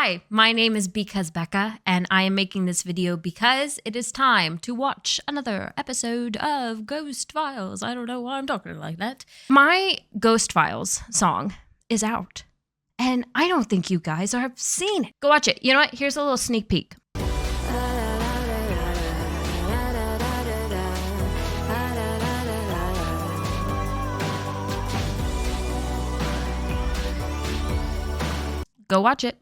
Hi, my name is Because Becca, and I am making this video because it is time to watch another episode of Ghost Files. I don't know why I'm talking like that. My Ghost Files song is out, and I don't think you guys have seen it. Go watch it. You know what? Here's a little sneak peek. Go watch it.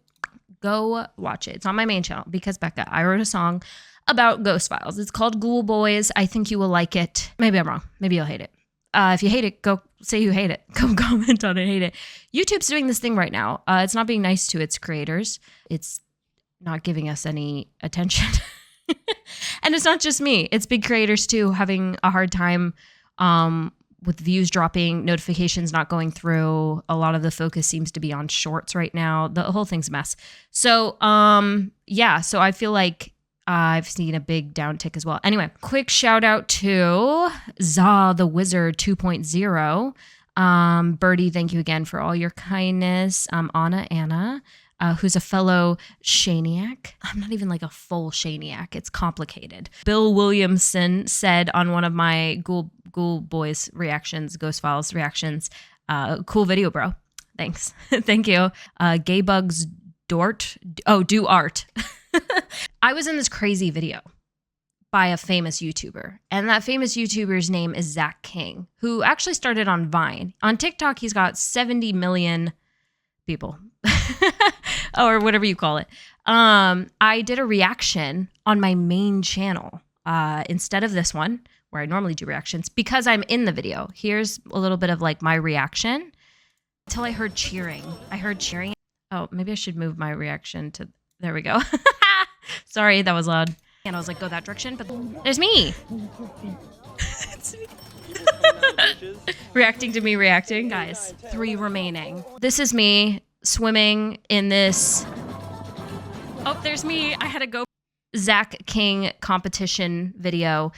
Go watch it. It's on my main channel, Because Becca. I wrote a song about Ghost Files. It's called Ghoul Boys. I think you will like it. Maybe I'm wrong. Maybe you'll hate it. If you hate it, go say you hate it. Go comment on it, hate it. YouTube's doing this thing right now. It's not being nice to its creators. It's not giving us any attention. And it's not just me. It's big creators too having a hard time with views dropping, notifications not going through. A lot of the focus seems to be on shorts right now. The whole thing's a mess. So, yeah, so I feel like I've seen a big downtick as well. Anyway, quick shout out to Za the Wizard 2.0. Birdie, thank you again for all your kindness. Anna, who's a fellow Shaniac. I'm not even like a full Shaniac. It's complicated. Bill Williamson said on one of my Ghoul Boys reactions, Ghost Files reactions, cool video, bro. Thanks. Thank you. Gaybugs Dort. Oh, do art. I was in this crazy video by a famous YouTuber, and that famous YouTuber's name is Zach King, who actually started on Vine. On TikTok, he's got 70 million people or whatever you call it. I did a reaction on my main channel instead of this one where I normally do reactions because I'm in the video. Here's a little bit of like my reaction until I heard cheering. Oh, maybe I should move my reaction to, there we go. Sorry, that was loud. And I was like, go that direction, but there's me. It's me. Reacting to me reacting. Guys, 3 remaining. This is me swimming in this. Oh, there's me. I had to go. Zach King competition video.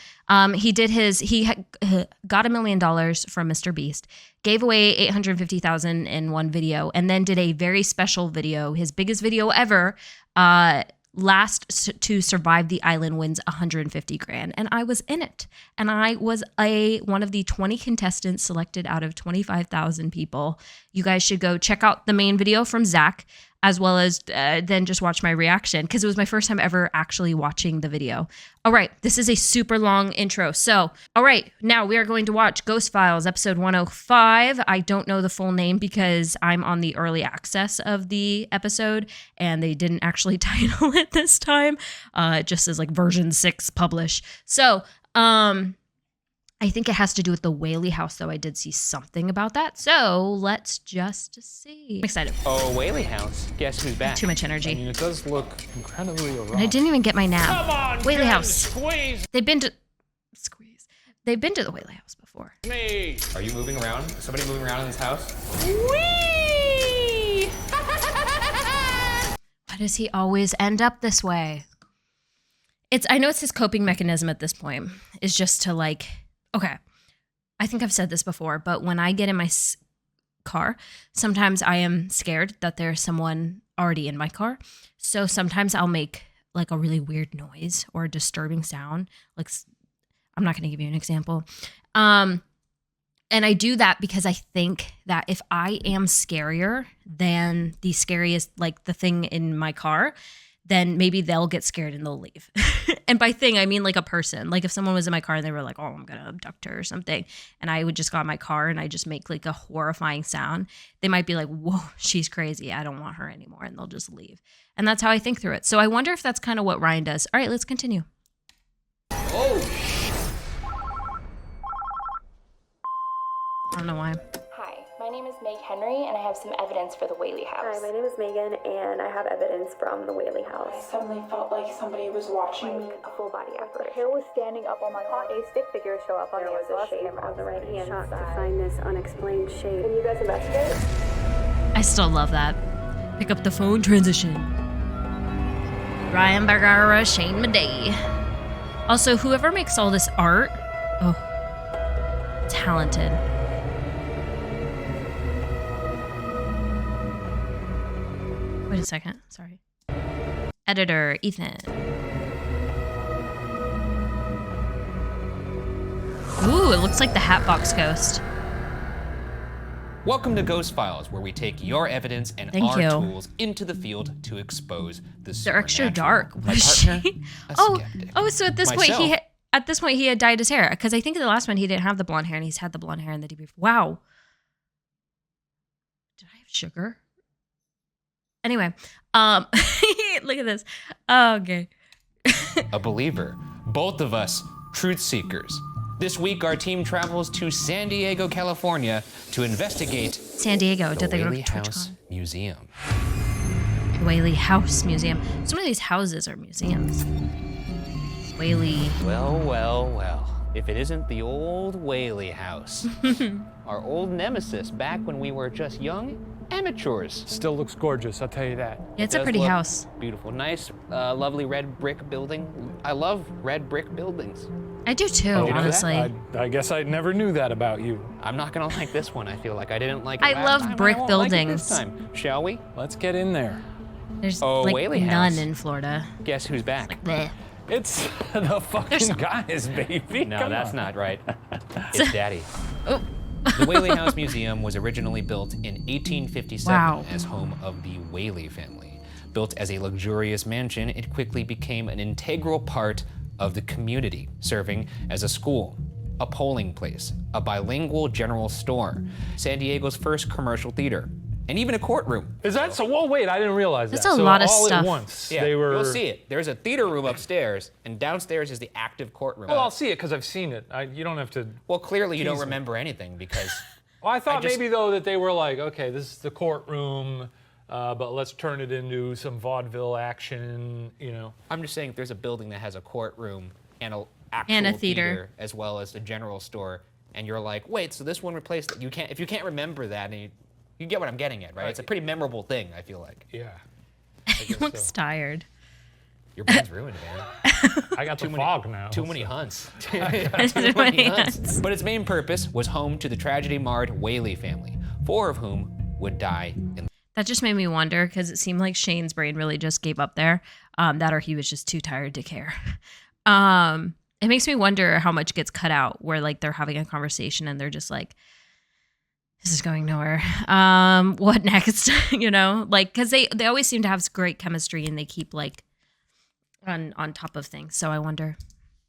He got $1 million from Mr. Beast, gave away $850,000 in one video, and then did a very special video, his biggest video ever. Last to survive the island wins $150,000, and I was in it, and I was one of the 20 contestants selected out of 25,000 people. You guys should go check out the main video from Zach, as well as then just watch my reaction, because it was my first time ever actually watching the video. All right, this is a super long intro. So, all right, now we are going to watch Ghost Files episode 105. I don't know the full name because I'm on the early access of the episode, and they didn't actually title it this time. It just says like version 6 publish. So, I think it has to do with the Whaley House, though. I did see something about that. So let's just see. I'm excited. Oh, Whaley House. Guess who's back? Too much energy. I mean, it does look incredibly erotic. And I didn't even get my nap. Come on, Whaley House. Squeeze. They've been to the Whaley House before. Me. Are you moving around? Somebody moving around in this house? Whee! Why does he always end up this way? I know it's his coping mechanism at this point. Is just to like, okay, I think I've said this before, but when I get in my car, sometimes I am scared that there's someone already in my car. So sometimes I'll make like a really weird noise or a disturbing sound. Like, I'm not going to give you an example. And I do that because I think that if I am scarier than the scariest, like the thing in my car, then maybe they'll get scared and they'll leave. And by thing, I mean like a person. Like if someone was in my car and they were like, oh, I'm going to abduct her or something, and I would just go in my car and I just make like a horrifying sound, they might be like, whoa, she's crazy. I don't want her anymore. And they'll just leave. And that's how I think through it. So I wonder if that's kind of what Ryan does. All right, let's continue. Oh, I don't know why. Hi, my name is Meg Henry, and I have some evidence for the Whaley House. Hi, my name is Megan, and I have evidence from the Whaley House. I suddenly felt like somebody was watching me. A full body apparition. Hair was standing up on my arm. A stick figure show up on the exhaust camera on the right-hand side. To find this unexplained shape. Can you guys investigate? I still love that. Pick up the phone transition. Ryan Bergara, Shane Madej. Also, whoever makes all this art, oh, talented. Wait a second. Sorry. Editor, Ethan. Ooh, it looks like the Hatbox Ghost. Welcome to Ghost Files, where we take your evidence and Thank our you. tools into the field to expose the They're extra supernatural. dark. My Was partner, she? a Oh, skeptic. so at this point Myself. he had dyed his hair, because I think in the last one he didn't have the blonde hair, and he's had the blonde hair in the debrief. Wow. Did I have sugar? Anyway, look at this. Oh, okay. A believer. Both of us, truth seekers. This week, our team travels to San Diego, California to investigate San Diego. the Did they go to Whaley House TwitchCon? Museum. Whaley House Museum. Some of these houses are museums. Whaley. Well, well, well. If it isn't the old Whaley House. Our old nemesis back when we were just young amateurs. Still looks gorgeous, I'll tell you that. Yeah, it's a Does pretty look house. Beautiful. Nice, lovely red brick building. I love red brick buildings. I do too, You know that? honestly. I guess I never knew that about you. I'm not gonna like this one, I feel like. I didn't like it I last love time, and brick I won't like it buildings. this time. Shall we? Let's get in there. There's Oh, like Whaley none House. in Florida. Guess who's back? Bleh. It's the fucking guys, baby. No, Come that's on. not right. It's Daddy. Oh. The Whaley House Museum was originally built in 1857 Wow. as home of the Whaley family. Built as a luxurious mansion, it quickly became an integral part of the community, serving as a school, a polling place, a bilingual general store, San Diego's first commercial theater, and even a courtroom. Is that so? Whoa, wait, I didn't realize That's that. a So lot of all stuff. at once. Yeah, They were. you'll see it. There's a theater room upstairs, and downstairs is the active courtroom. Well, I'll see it because I've seen it. You don't have to. Well, clearly you don't Tease me. remember anything because Well, I thought just- maybe though that they were like, okay, this is the courtroom, but let's turn it into some vaudeville action. You know. I'm just saying if there's a building that has a courtroom and a actual And a theater. as well as a general store, and you're like, wait, so this one replaced it. You can't if you can't remember that, and you get what I'm getting at, right? It's a pretty memorable thing, I feel like. Yeah. He looks tired. Your brain's ruined, man. I got the fog now. Too many hunts. Too many hunts. But its main purpose was home to the tragedy-marred Whaley family, 4 of whom would die in That just made me wonder, because it seemed like Shane's brain really just gave up there. That or he was just too tired to care. It makes me wonder how much gets cut out where like they're having a conversation and they're just like, this is going nowhere. What next? You know, like, because they always seem to have great chemistry and they keep like on top of things. So I wonder.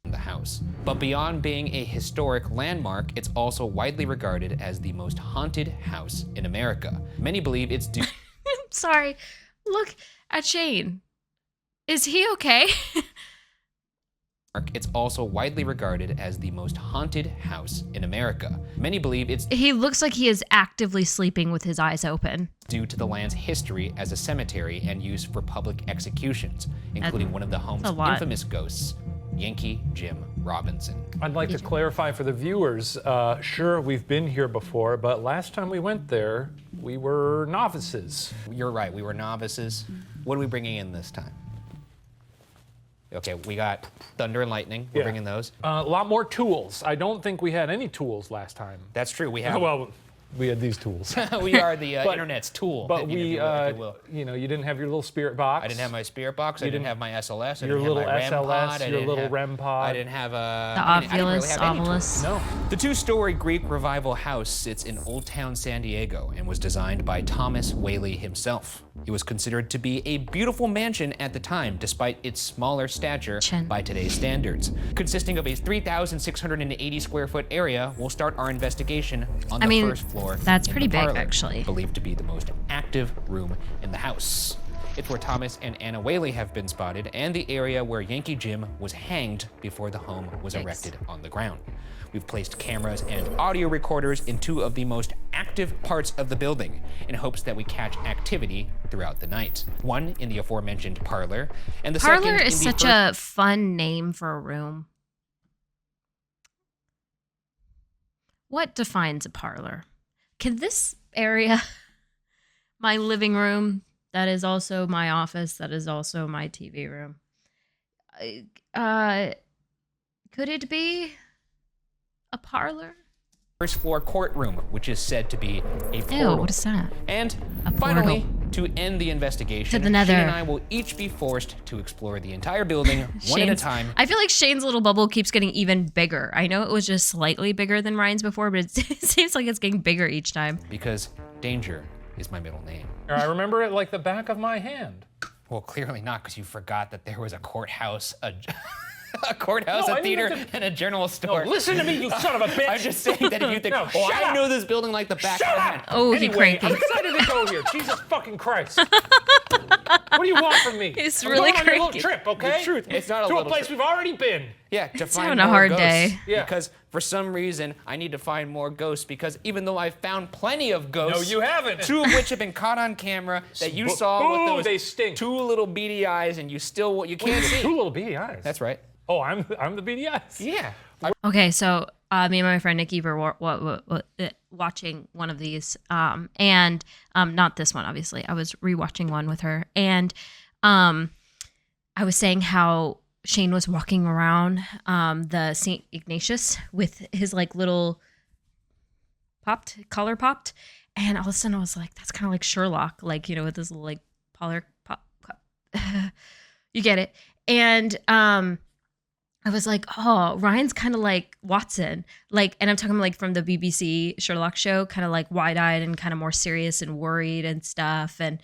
the house. But beyond being a historic landmark, it's also widely regarded as the most haunted house in America. Many believe it's due Sorry. Look at Shane. Is he okay? It's also widely regarded as the most haunted house in America. Many believe it's He looks like he is actively sleeping with his eyes open. due to the land's history as a cemetery and use for public executions, including one of the home's a lot. infamous ghosts, Yankee Jim Robinson. I'd like to clarify for the viewers, sure, we've been here before, but last time we went there, we were novices. You're right, we were novices. What are we bringing in this time? Okay, we got thunder and lightning. We're Yeah. bringing those. A lot more tools. I don't think we had any tools last time. That's true. We have. Well, we had these tools. we are the But- internet's tool. But if we, you will. you know, you didn't have your little spirit box. I didn't have my spirit box. I didn't have my SLS. I your didn't little have my REM SLS, pod. I your didn't little have, REM pod. I didn't have The I didn't really Ovilus, have any tools. Ovilus. No. The two-story Greek Revival house sits in Old Town San Diego and was designed by Thomas Whaley himself. It was considered to be a beautiful mansion at the time, despite its smaller stature Chin. by today's standards. Consisting of a 3,680 square foot area, we'll start our investigation on the first floor. that's in pretty the big, parlor, actually. Believed to be the most active room in the house. It's where Thomas and Anna Whaley have been spotted, and the area where Yankee Jim was hanged before the home was Yikes. erected on the ground. We've placed cameras and audio recorders in two of the most active parts of the building in hopes that we catch activity throughout the night. One in the aforementioned parlor, and the Parlor second is in the such a fun name for a room. What defines a parlor? Can this area, my living room, that is also my office, that is also my TV room, could it be a parlor? first floor courtroom, which is said to be a Ew, portal. what is that? And A finally, portal. To end the investigation, To the nether. Shane and I will each be forced to explore the entire building one at a time. I feel like Shane's little bubble keeps getting even bigger. I know it was just slightly bigger than Ryan's before, but it seems like it's getting bigger each time. Because danger is my middle name. I remember it like the back of my hand. Well, clearly not, because you forgot that there was a courthouse, a courthouse, No, a I mean theater, that and a general store. No, listen to me, you son of a bitch. I'm just saying that if you think, No, oh, shut I up. know this building like the back of Shut my up! hand. Oh, he Anyway, cranky. I'm excited to go here. Jesus fucking Christ. What do you want from me? He's I'm really going on a little cranky. trip, okay? The truth, it's not a to a little place trip. we've already been. Yeah, to find having a more hard ghosts. day. Yeah. Because for some reason, I need to find more ghosts, because even though I've found plenty of No, ghosts, you haven't. 2 of which have been caught on camera that you saw Ooh, with those they stink. 2 little beady eyes, and you can't see. 2 little beady eyes. That's right. Oh, I'm the beady eyes. Yeah. Okay, so me and my friend Nikki were watching one of these, and not this one, obviously. I was rewatching one with her, and I was saying how Shane was walking around the St. Ignatius with his like little collar popped, and all of a sudden I was like, that's kind of like Sherlock, like, you know, with this little like collar pop. You get it. And I was like, oh, Ryan's kind of like Watson, like, and I'm talking like from the BBC Sherlock show, kind of like wide-eyed and kind of more serious and worried and stuff. And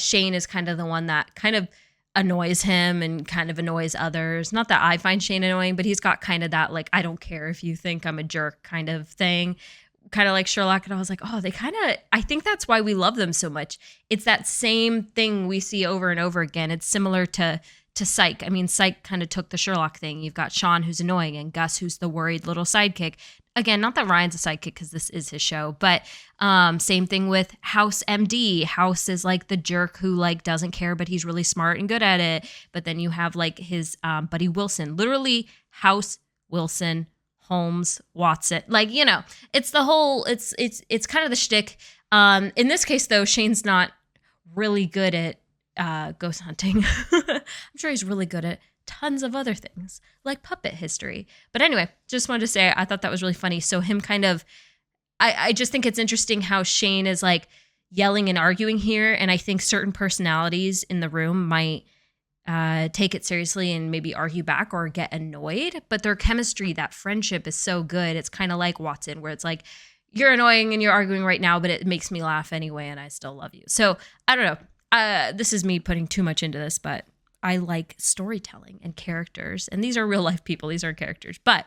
Shane is kind of the one that kind of annoys him and kind of annoys others. Not that I find Shane annoying, but he's got kind of that like, I don't care if you think I'm a jerk kind of thing, kind of like Sherlock. And I was like, oh, they kind of, I think that's why we love them so much. It's that same thing we see over and over again. It's similar to Psych. I mean, Psych kind of took the Sherlock thing. You've got Sean, who's annoying, and Gus, who's the worried little sidekick. Again, not that Ryan's a sidekick because this is his show, but same thing with House MD. House is like the jerk who like doesn't care, but he's really smart and good at it. But then you have like his buddy Wilson, literally House, Wilson, Holmes, Watson. Like, you know, it's the whole, it's kind of the shtick. In this case, though, Shane's not really good at ghost hunting. I'm sure he's really good at tons of other things like puppet history. But anyway, just wanted to say I thought that was really funny. So him kind of, I just think it's interesting how Shane is like yelling and arguing here. And I think certain personalities in the room might take it seriously and maybe argue back or get annoyed. But their chemistry, that friendship is so good. It's kind of like Watson, where it's like, you're annoying and you're arguing right now, but it makes me laugh anyway. And I still love you. So I don't know. This is me putting too much into this, but I like storytelling and characters. And these are real life people. These aren't characters. But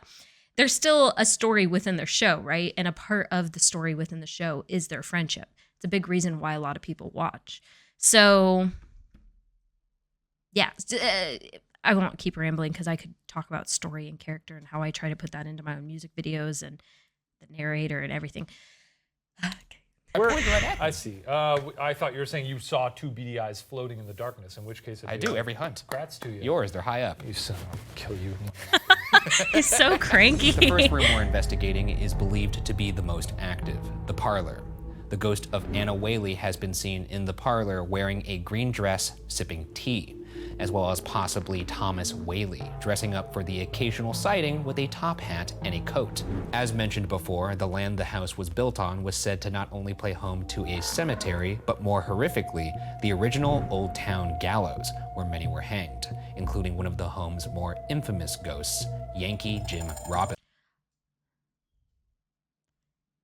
there's still a story within their show, right? And a part of the story within the show is their friendship. It's a big reason why a lot of people watch. So, yeah. I won't keep rambling because I could talk about story and character and how I try to put that into my own music videos and the narrator and everything. I see. I thought you were saying you saw 2 beady eyes floating in the darkness, in which case... I do every hunt. Congrats to you. Yours, they're high up. You son of a... kill you. He's so cranky. The first room we're investigating is believed to be the most active, the parlor. The ghost of Anna Whaley has been seen in the parlor wearing a green dress, sipping tea, as well as possibly Thomas Whaley, dressing up for the occasional sighting with a top hat and a coat. As mentioned before, the land the house was built on was said to not only play home to a cemetery, but more horrifically, the original Old Town Gallows, where many were hanged, including one of the home's more infamous ghosts, Yankee Jim Robinson.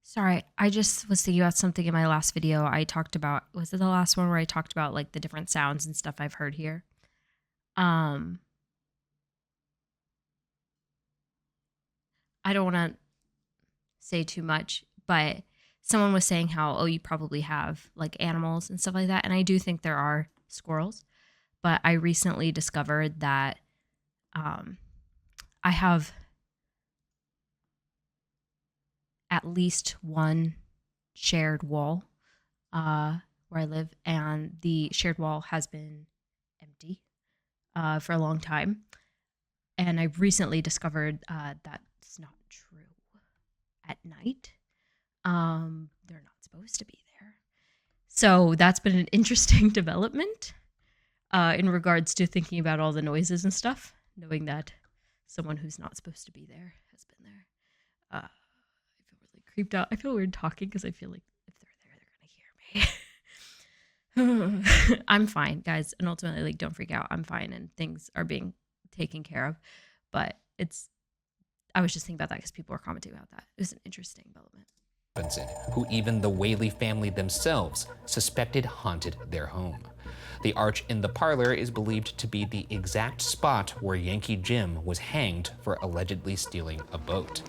Sorry, I just was thinking about something in my last video. I talked about, was it the last one where I talked about like the different sounds and stuff I've heard here? I don't want to say too much, but someone was saying how, oh, you probably have like animals and stuff like that. And I do think there are squirrels, but I recently discovered that I have at least one shared wall where I live, and the shared wall has been empty for a long time. And I recently discovered that's not true. At night, they're not supposed to be there. So that's been an interesting development in regards to thinking about all the noises and stuff, knowing that someone who's not supposed to be there has been there. I feel really creeped out. I feel weird talking because I feel like if they're there, they're going to hear me. I'm fine, guys. And ultimately, like, don't freak out. I'm fine and things are being taken care of. But I was just thinking about that because people were commenting about that. It was an interesting development. Who even the Whaley family themselves suspected haunted their home. The arch in the parlor is believed to be the exact spot where Yankee Jim was hanged for allegedly stealing a boat.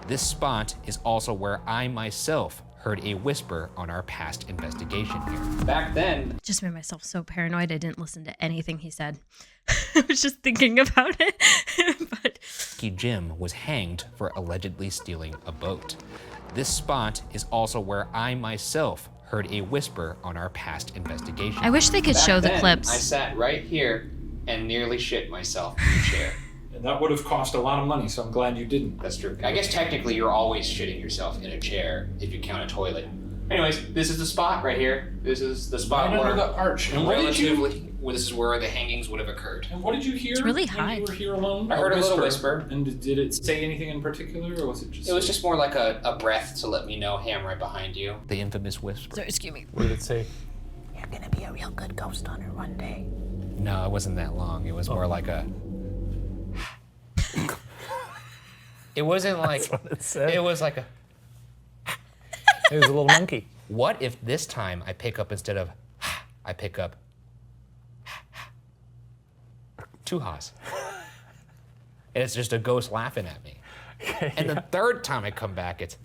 This spot is also where I myself heard a whisper on our past investigation here. Back then, Just made myself so paranoid I didn't listen to anything he said. I was just thinking about it. But Yankee Jim was hanged for allegedly stealing a boat. This spot is also where I myself heard a whisper on our past investigation. I wish they could show the clips. I sat right here and nearly shit myself in the chair. And that would have cost a lot of money, so I'm glad you didn't. That's true. I guess technically you're always shitting yourself in a chair if you count a toilet. Anyways, this is the spot right here. This is the spot Right where under the arch. And what did you? this is where the hangings would have occurred. And what did you hear? It's really when high. you were here alone? I heard a little whisper. And did it say anything in particular, or was it just? It was just more like a breath to let me know, hey, I'm right behind you. The infamous whisper. Sorry, excuse me. What did it say? You're gonna be a real good ghost hunter one day. No, it wasn't that long. It was more like a. It wasn't like. That's what it said. It was like a. It was a little monkey. What if this time I pick up instead of I pick up two ha's? And it's just a ghost laughing at me. And the third time I come back, it's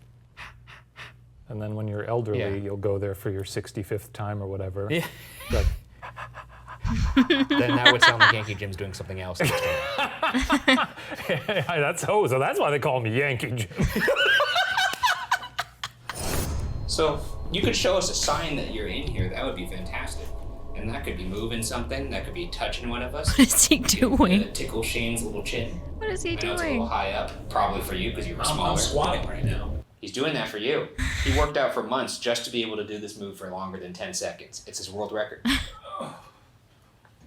And then when you're elderly, Yeah. you'll go there for your 65th time or whatever. Yeah. Like, then that would sound like Yankee Jim's doing something else. so that's why they call me Yankee Jim. So you could show us a sign that you're in here. That would be fantastic. And that could be moving something. That could be touching one of us. What is he doing? Tickle Shane's little chin. What is he I know it's a doing? little high up, probably for you because you were smaller. I'm squatting right now. He's doing that for you. He worked out for months just to be able to do this move for longer than 10 seconds. It's his world record.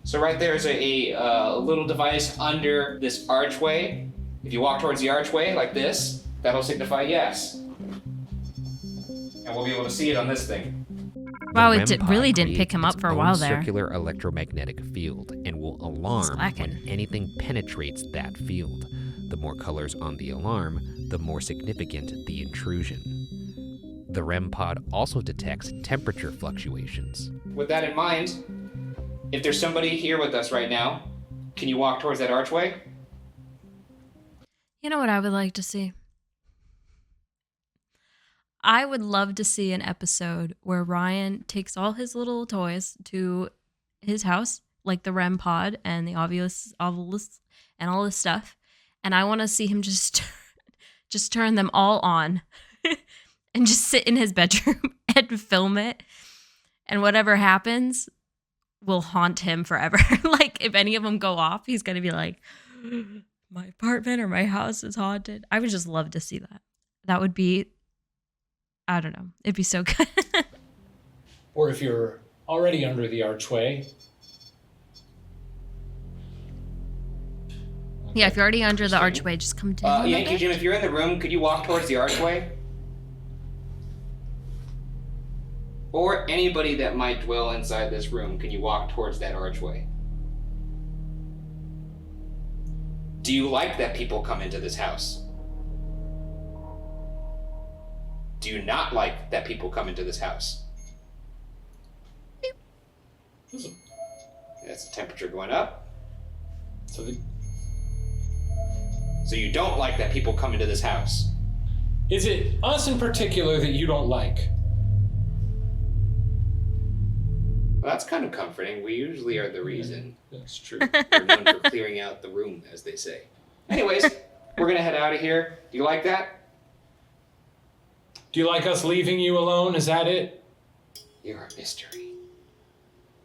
So right there is a little device under this archway. If you walk towards the archway like this, that'll signify yes. And we'll be able to see it on this thing. Wow, The it REM pod really didn't creates pick him up its for a own while there. circular electromagnetic field and will alarm slacking. when anything penetrates that field. The more colors on the alarm, the more significant the intrusion. The REM pod also detects temperature fluctuations. With that in mind, if there's somebody here with us right now, can you walk towards that archway? You know what I would like to see? I would love to see an episode where Ryan takes all his little toys to his house, like the REM pod and the obvious ovilus and all this stuff. And I want to see him just turn them all on and just sit in his bedroom and film it. And whatever happens will haunt him forever. Like if any of them go off, he's going to be like, my apartment or my house is haunted. I would just love to see that. That would be, I don't know. It'd be so good. Or if you're already under the archway. Yeah, if you're already under the archway, just come down. Yankee Jim, if you're in the room, could you walk towards the archway? Or anybody that might dwell inside this room, can you walk towards that archway? Do you like that people come into this house? Do you not like that people come into this house? That's the temperature going up. So So you don't like that people come into this house? is it us in particular that you don't like? Well, that's kind of comforting. We usually are the reason. That's true. We're known for clearing out the room, as they say. Anyways, we're gonna head out of here. Do you like that? Do you like us leaving you alone? Is that it? You're a mystery.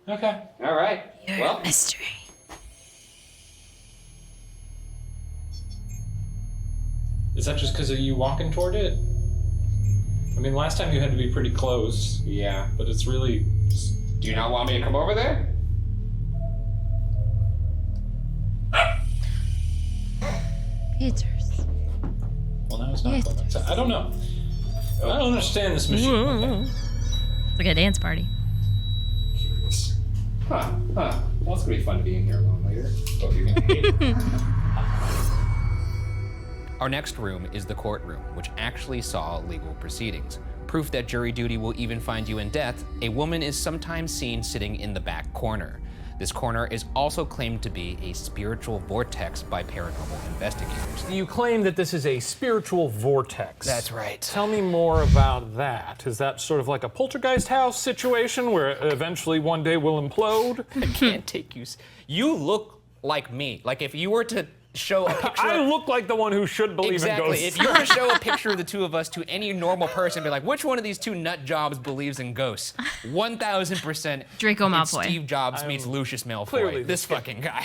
Okay. All right. You're Well, a mystery. Is that just because of you walking toward it? I mean, last time you had to be pretty close, yeah. but it's really. Do you not want me to come over there? Peters. Well, now it's not going outside. I don't know. I don't understand this machine. It's like a dance party. Well, it's gonna be fun being here alone later. Hope you're gonna hate it. Our next room is the courtroom, which actually saw legal proceedings. Proof that jury duty will even find you in death, a woman is sometimes seen sitting in the back corner. This corner is also claimed to be a spiritual vortex by paranormal investigators. You claim that this is a spiritual vortex. That's right. Tell me more about that. Is that sort of like a poltergeist house situation where eventually one day we'll implode? I can't take you. You look like me. Like if you were to show a picture. I look like the one who should believe in ghosts. If you were to show a picture of the two of us to any normal person, be like, which one of these two nut jobs believes in ghosts? 1,000%. Draco it's Malfoy. Steve Jobs meets Lucius Malfoy. This fucking guy.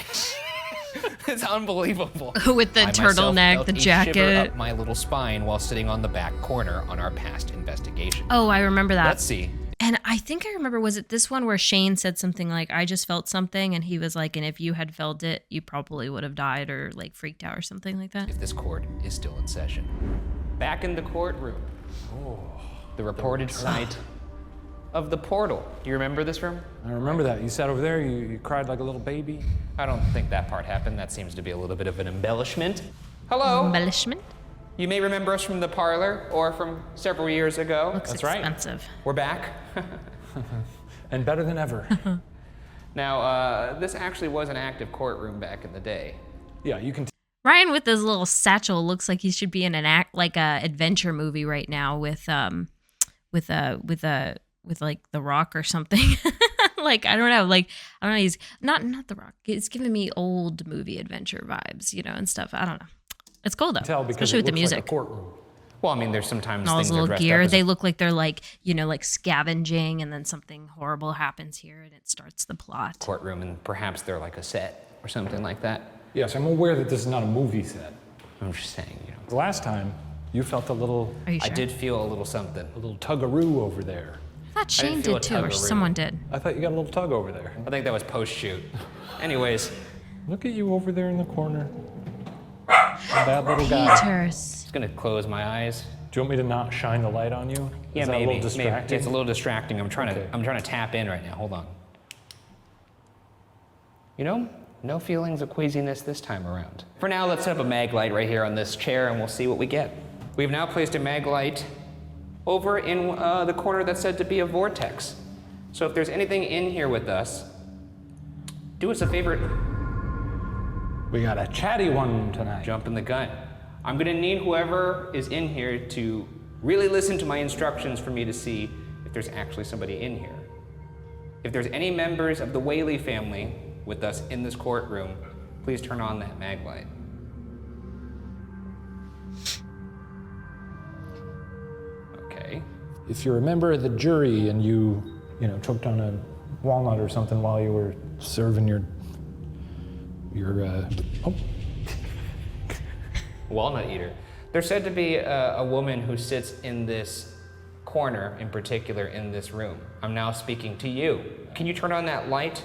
It's unbelievable. With the I myself turtleneck, felt the a shiver jacket. up my little spine while sitting on the back corner on our past investigation. Oh, I remember that. Let's see. And I think I remember, was it this one where Shane said something like, I just felt something, and he was like, and if you had felt it, you probably would have died or like freaked out or something like that. If this court is still in session. Back in the courtroom. The reported sight of the portal. Do you remember this room? I remember that. You sat over there, you cried like a little baby. I don't think that part happened. That seems to be a little bit of an embellishment. Hello. Embellishment? You may remember us from the Parlor or from several years ago. Looks That's right. expensive. We're back. And better than ever. Now, this actually was an active courtroom back in the day. Yeah, you can Ryan with his little satchel looks like he should be in an like a adventure movie right now with like The Rock or something. Like I don't know. He's not The Rock. It's giving me old movie adventure vibes, and stuff. I don't know. It's cool though, tell because especially it with the looks music. like a courtroom. Well, I mean, there's sometimes And all things his are little dressed gear. up as They look like they're like scavenging, and then something horrible happens here, and it starts the plot. courtroom, and perhaps they're like a set or something like that. Yes, I'm aware that this is not a movie set. I'm just saying, The last time, you felt a little Are you sure? I did feel a little something. tuggaroo over there. I thought Shane didn't feel did a too, or tug around. someone did. I thought you got a little tug over there. I think that was post-shoot. Anyways, Look at you over there in the corner. That little guy. Peters. just gonna close my eyes. Do you want me to not shine the light on you? Yeah, is that maybe. a little distracting? Maybe. It's a little distracting. I'm trying Okay. to tap in right now. Hold on. No feelings of queasiness this time around. For now, let's set up a mag light right here on this chair, and we'll see what we get. We've now placed a mag light over in the corner that's said to be a vortex. So if there's anything in here with us, do us a favor, We got a chatty one tonight. jump in the gun. I'm gonna need whoever is in here to really listen to my instructions for me to see if there's actually somebody in here. If there's any members of the Whaley family with us in this courtroom, please turn on that mag light. Okay. If you're a member of the jury and you choked on a walnut or something while you were serving your Walnut eater. There's said to be a woman who sits in this corner, in particular in this room. I'm now speaking to you. Can you turn on that light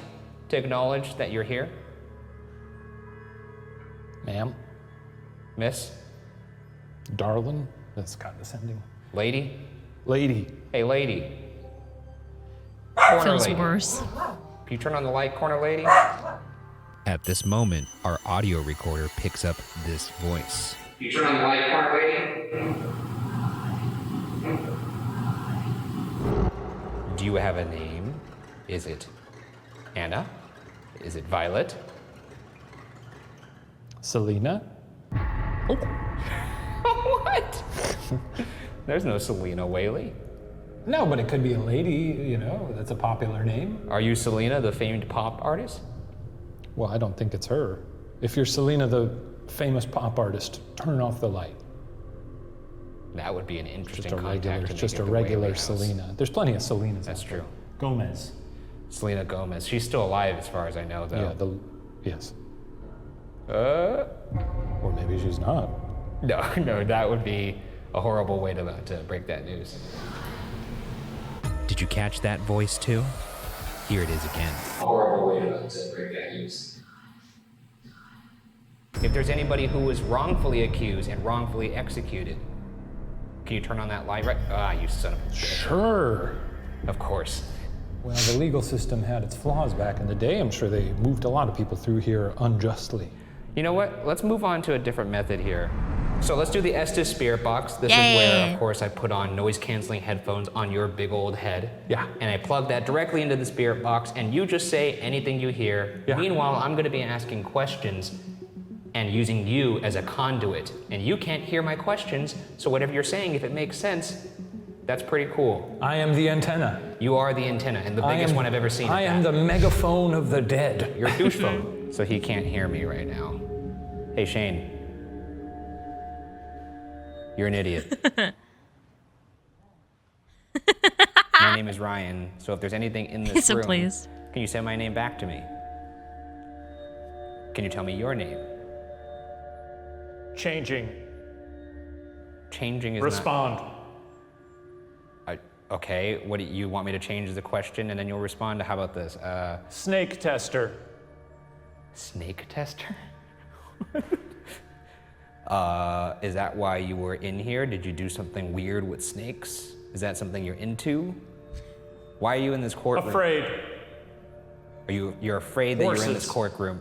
to acknowledge that you're here? ma'am, Miss? darling, that's condescending. Lady? Lady, Hey, lady. Corner Feels lady. worse. Can you turn on the light, corner lady? At this moment, our audio recorder picks up this voice. Can you turn on the light, corner lady? Do you have a name? Is it Anna? Is it Violet? Selena. What? There's no Selena Whaley. No, but it could be a lady, that's a popular name. Are you Selena, the famed pop artist? Well, I don't think it's her. If you're Selena, the famous pop artist, turn off the light. That would be an interesting Just a contact regular, to make just at a the regular Whaley House. Selena. There's plenty of Selenas. That's out there. true. Gomez. Selena Gomez. She's still alive as far as I know, though. Yeah, yes. Uh, Or maybe she's not. no, that would be a horrible way to break that news. Did you catch that voice too? Here it is again. Horrible way to break that news. If there's anybody who was wrongfully accused and wrongfully executed, can you turn on that light right? Ah, you son of a bitch. Sure. Of course. Well, the legal system had its flaws back in the day. I'm sure they moved a lot of people through here unjustly. You know what? Let's move on to a different method here. So let's do the Estes spirit box. This Yay. is where, of course, I put on noise-canceling headphones on your big old head. Yeah. And I plug that directly into the spirit box, and you just say anything you hear. Yeah. Meanwhile, I'm going to be asking questions and using you as a conduit. And you can't hear my questions, so whatever you're saying, if it makes sense, that's pretty cool. I am the antenna. You are the antenna, and the biggest one I've ever seen. I am the megaphone of the dead. Your douche phone. So he can't hear me right now. Hey, Shane. You're an idiot. My name is Ryan, so if there's anything in this So room, please. can you send my name back to me? Can you tell me your name? Changing. Changing is Respond. not... Okay, what do you want me to change the question and then you'll respond to, how about this? Snake tester. Snake tester? Is that why you were in here? Did you do something weird with snakes? Is that something you're into? Why are you in this courtroom? Afraid. You're afraid that you're in this courtroom?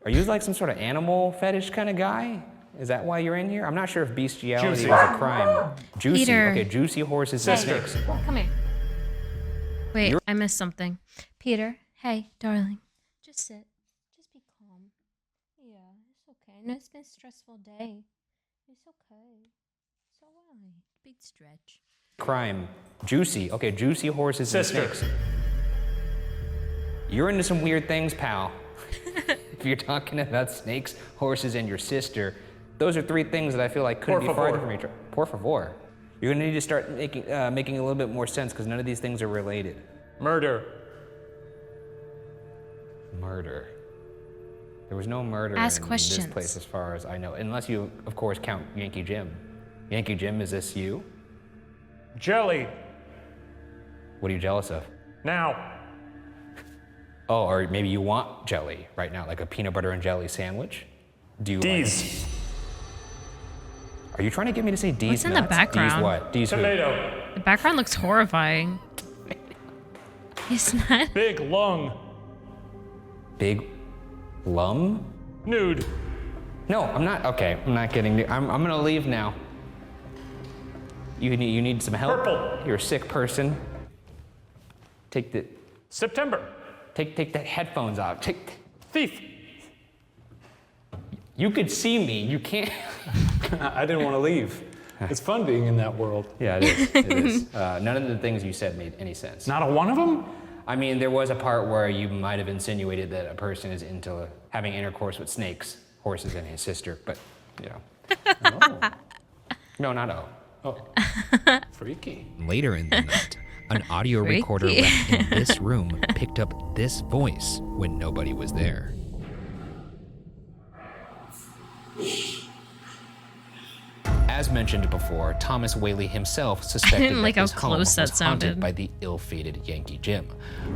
Are you like some sort of animal fetish kind of guy? Is that why you're in here? I'm not sure if bestiality Juicy. was a crime. Juicy. Peter. Okay, juicy horses and snakes. Come here. Wait, I missed something. Peter, hey, darling. Just sit. Just be calm. Yeah, it's okay. No, it's been a stressful day. It's okay. It's all right. Big stretch. Crime. Juicy. Okay, juicy horses Sister. and snakes. You're into some weird things, pal. If you're talking about snakes, horses, and your sister, those are three things that I feel like couldn't be farther from each other. Por favor. You're gonna need to start making a little bit more sense because none of these things are related. Murder. Murder. There was no murder Ask in questions. this place as far as I know. Unless you, of course, count Yankee Jim. Yankee Jim, is this you? Jelly. What are you jealous of? Now. Oh, or maybe you want jelly right now, like a peanut butter and jelly sandwich? Do you D's. Are you trying to get me to say D's What's in the nuts? background? D's what? D's who? Tomato. The background looks horrifying. Isn't that? Big lung. Big lum? Nude. No, I'm not. Okay, I'm not getting. I'm gonna leave now. You need some help. Purple. You're a sick person. Take the September. take that headphones off. Thief. You could see me. You can't. I didn't want to leave. It's fun being in that world. Yeah, it is. It is. None of the things you said made any sense. Not a one of them? I mean, there was a part where you might have insinuated that a person is into having intercourse with snakes, horses, and his sister, but, you know. Oh. No, not O. Oh. Freaky. Later in the night, an audio recorder Freaky. left in this room picked up this voice when nobody was there. As mentioned before, Thomas Whaley himself suspected didn't like that how his home close that was haunted sounded. by the ill-fated Yankee Jim.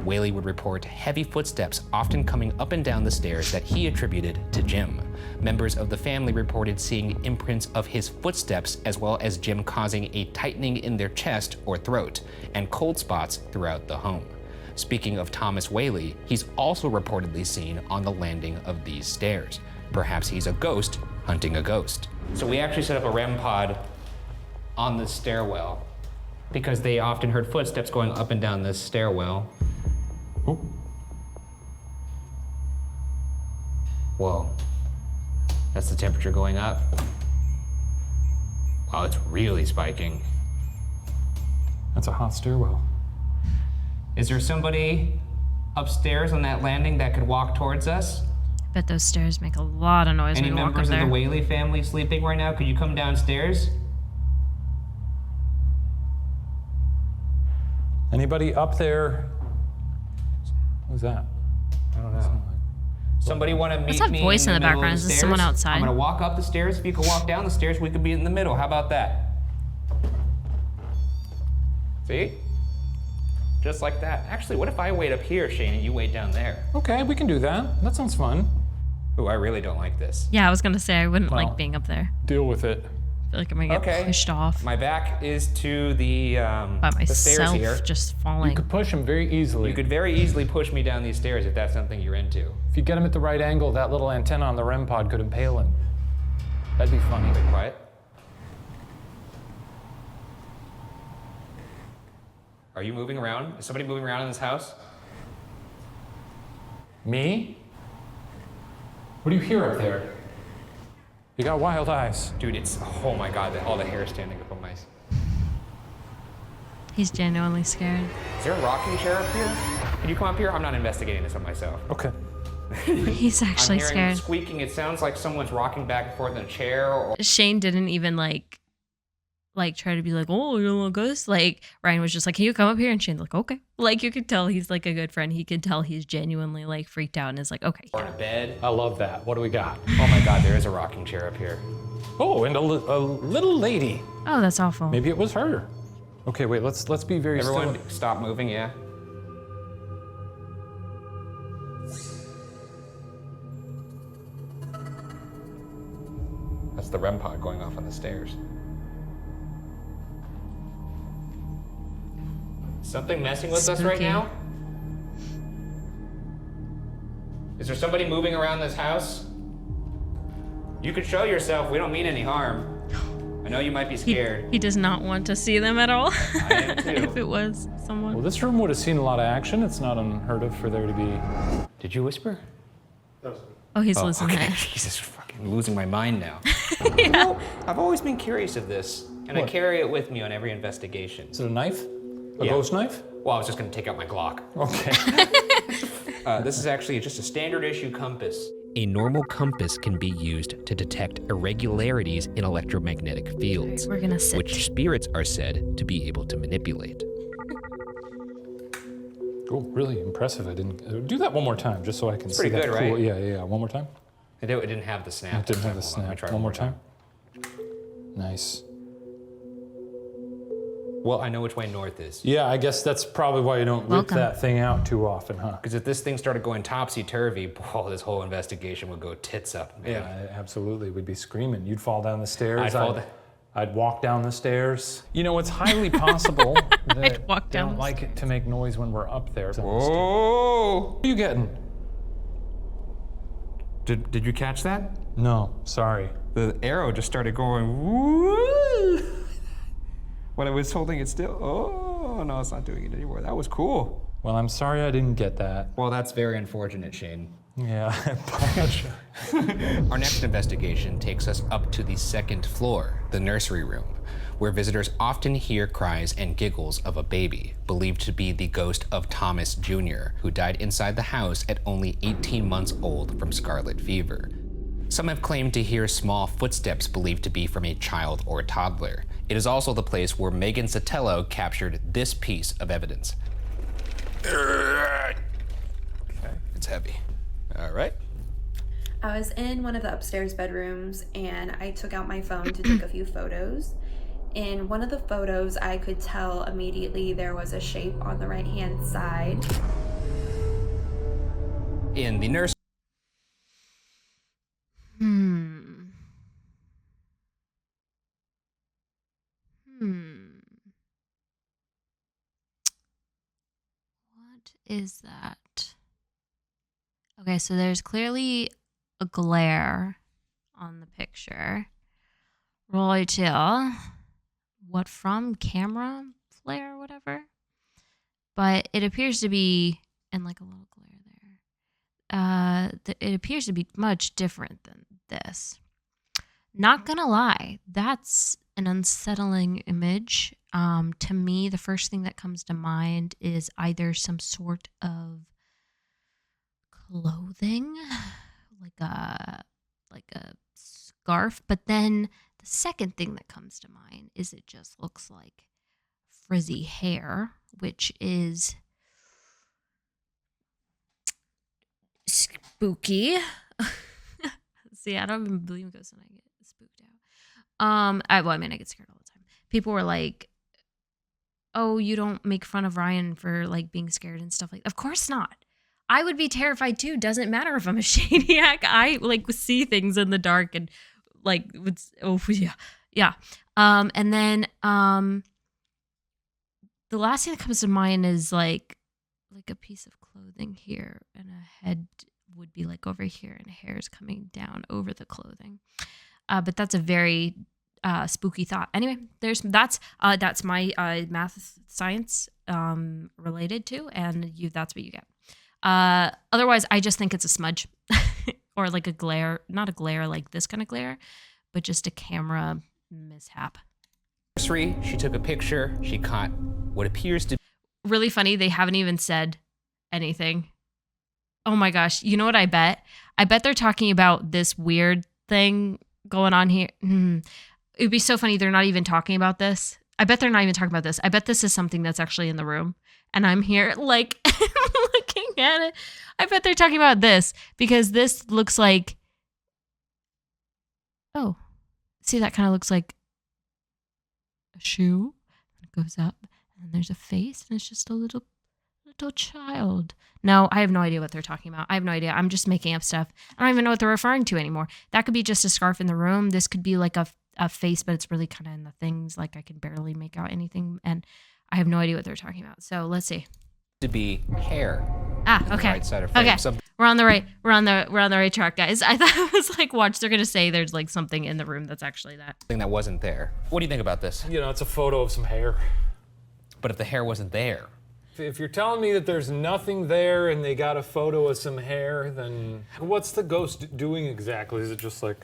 Whaley would report heavy footsteps often coming up and down the stairs that he attributed to Jim. Members of the family reported seeing imprints of his footsteps as well as Jim causing a tightening in their chest or throat and cold spots throughout the home. Speaking of Thomas Whaley, he's also reportedly seen on the landing of these stairs. Perhaps he's a ghost hunting a ghost. So we actually set up a REM pod on the stairwell because they often heard footsteps going up and down this stairwell. Oh. Whoa. That's the temperature going up. Wow, it's really spiking. That's a hot stairwell. Is there somebody upstairs on that landing that could walk towards us? I bet those stairs make a lot of noise Any when you walk up members of there. the Whaley family sleeping right now? Could you come downstairs? Anybody up there? What was that? I don't know. Somebody want to meet What's that me voice in the middle of background? Is this stairs? someone outside? I'm gonna walk up the stairs. If you could walk down the stairs, we could be in the middle. How about that? See? Just like that. Actually, what if I wait up here, Shane, and you wait down there? Okay, we can do that. That sounds fun. Ooh, I really don't like this. Yeah, I was gonna say I wouldn't Well. like being up there. Deal with it. I feel feel like I'm gonna get pushed off My back is to the by the stairs myself, here. just falling. You could push him very easily. You could very easily push me down these stairs if that's something you're into. If you get him at the right angle, that little antenna on the REM pod could impale him. That'd be funny. Be quiet. Are you moving around? Is somebody moving around in this house? Me? What do you hear up there? You got wild eyes. Dude, it's, oh my God, all the hair standing up on my... He's genuinely scared. Is there a rocking chair up here? Can you come up here? I'm not investigating this on myself. Okay. He's actually I'm hearing scared. squeaking. It sounds like someone's rocking back and forth in a chair. Or... Shane didn't even like try to be like, oh, you're a little ghost. Like Ryan was just like, can you come up here? And Shane's like, okay. Like you could tell he's like a good friend. He could tell he's genuinely like freaked out and is like, okay. Or in a bed. I love that. What do we got? Oh my God, there is a rocking chair up here. Oh, and a little lady. Oh, that's awful. Maybe it was her. Okay, wait. Let's be very Everyone still. stop moving, yeah. That's the REM pod going off on the stairs. Something messing with us right Spooky. now? Is there somebody moving around this house? You could show yourself. We don't mean any harm. I know you might be scared. He does not want to see them at all. I am too. If it was someone. Well, this room would have seen a lot of action. It's not unheard of for there to be. Did you whisper? Oh, he's losing okay. it. Jesus, fucking losing my mind now. You know, I've always been curious of this, and I What? carry it with me on every investigation. Is it a knife? A Yeah. ghost knife? Well, I was just gonna take out my Glock. Okay. This is actually just a standard issue compass. A normal compass can be used to detect irregularities in electromagnetic fields, We're gonna sit. which spirits are said to be able to manipulate. Oh, really impressive. I didn't do that one more time, just so I can see pretty that good, cool. right? Yeah. One more time. It didn't have the snap. It didn't have the Hold on, let me snap. try One more time. Nice. Well, I know which way north is. Yeah, I guess that's probably why you don't whip Welcome. that thing out too often, huh? Because if this thing started going topsy-turvy, oh, this whole investigation would go tits up, man. Yeah, absolutely. We'd be screaming. You'd fall down the stairs. I'd fall I'd walk down the stairs. You know, it's highly possible that walk they down don't the like it to make noise when we're up there. Oh! What are you getting? Did you catch that? No, sorry. The arrow just started going, woo! When I was holding it still. Oh, no, it's not doing it anymore. That was cool. Well, I'm sorry I didn't get that. Well, that's very unfortunate, Shane. Yeah, gotcha. Our next investigation takes us up to the second floor, the nursery room, where visitors often hear cries and giggles of a baby, believed to be the ghost of Thomas Jr., who died inside the house at only 18 months old from scarlet fever. Some have claimed to hear small footsteps believed to be from a child or toddler. It is also the place where Megan Sotelo captured this piece of evidence. Okay, it's heavy. All right. I was in one of the upstairs bedrooms and I took out my phone to take a few photos. In one of the photos, I could tell immediately there was a shape on the right-hand side. In the nursery. What is that? Okay, so there's clearly a glare on the picture. Right here. What from? Camera flare or whatever? But it appears to be, and like a little glare there. It appears to be much different than this. Not gonna lie, that's an unsettling image. To me, the first thing that comes to mind is either some sort of clothing, like a scarf, but then the second thing that comes to mind is it just looks like frizzy hair, which is spooky. See, I don't even believe in ghosts and I get spooked out. I get scared all the time. People were like, "Oh, you don't make fun of Ryan for like being scared and stuff like that." Of course not. I would be terrified too. Doesn't matter if I'm a Shaniac. I like see things in the dark and like, Yeah. And then the last thing that comes to mind is like a piece of clothing here, and a head would be like over here, and hair is coming down over the clothing. But that's a very spooky thought. Anyway, that's my math science related to, and that's what you get. Otherwise, I just think it's a smudge or like a glare, not a glare like this kind of glare, but just a camera mishap. Nursery, she took a picture. She caught what appears to really funny. They haven't even said anything. Oh my gosh. You know what I bet? I bet they're talking about this weird thing going on here. It would be so funny. They're not even talking about this. I bet they're not even talking about this. I bet this is something that's actually in the room. And I'm here like looking at it. I bet they're talking about this because this looks like, oh, see, that kind of looks like a shoe. It goes up and there's a face and it's just a little child. No, I have no idea what they're talking about. I have no idea. I'm just making up stuff. I don't even know what they're referring to anymore. That could be just a scarf in the room. This could be like a face, but it's really kind of in the things. Like I can barely make out anything, and I have no idea what they're talking about. So let's see. to be hair. Okay. Right side of frame. Okay. We're on the right track, guys. I thought it was like, watch, they're gonna say there's like something in the room that's actually that. Something that wasn't there. What do you think about this? You know, it's a photo of some hair. But if the hair wasn't there. If you're telling me that there's nothing there and they got a photo of some hair, then what's the ghost doing exactly? Is it just like...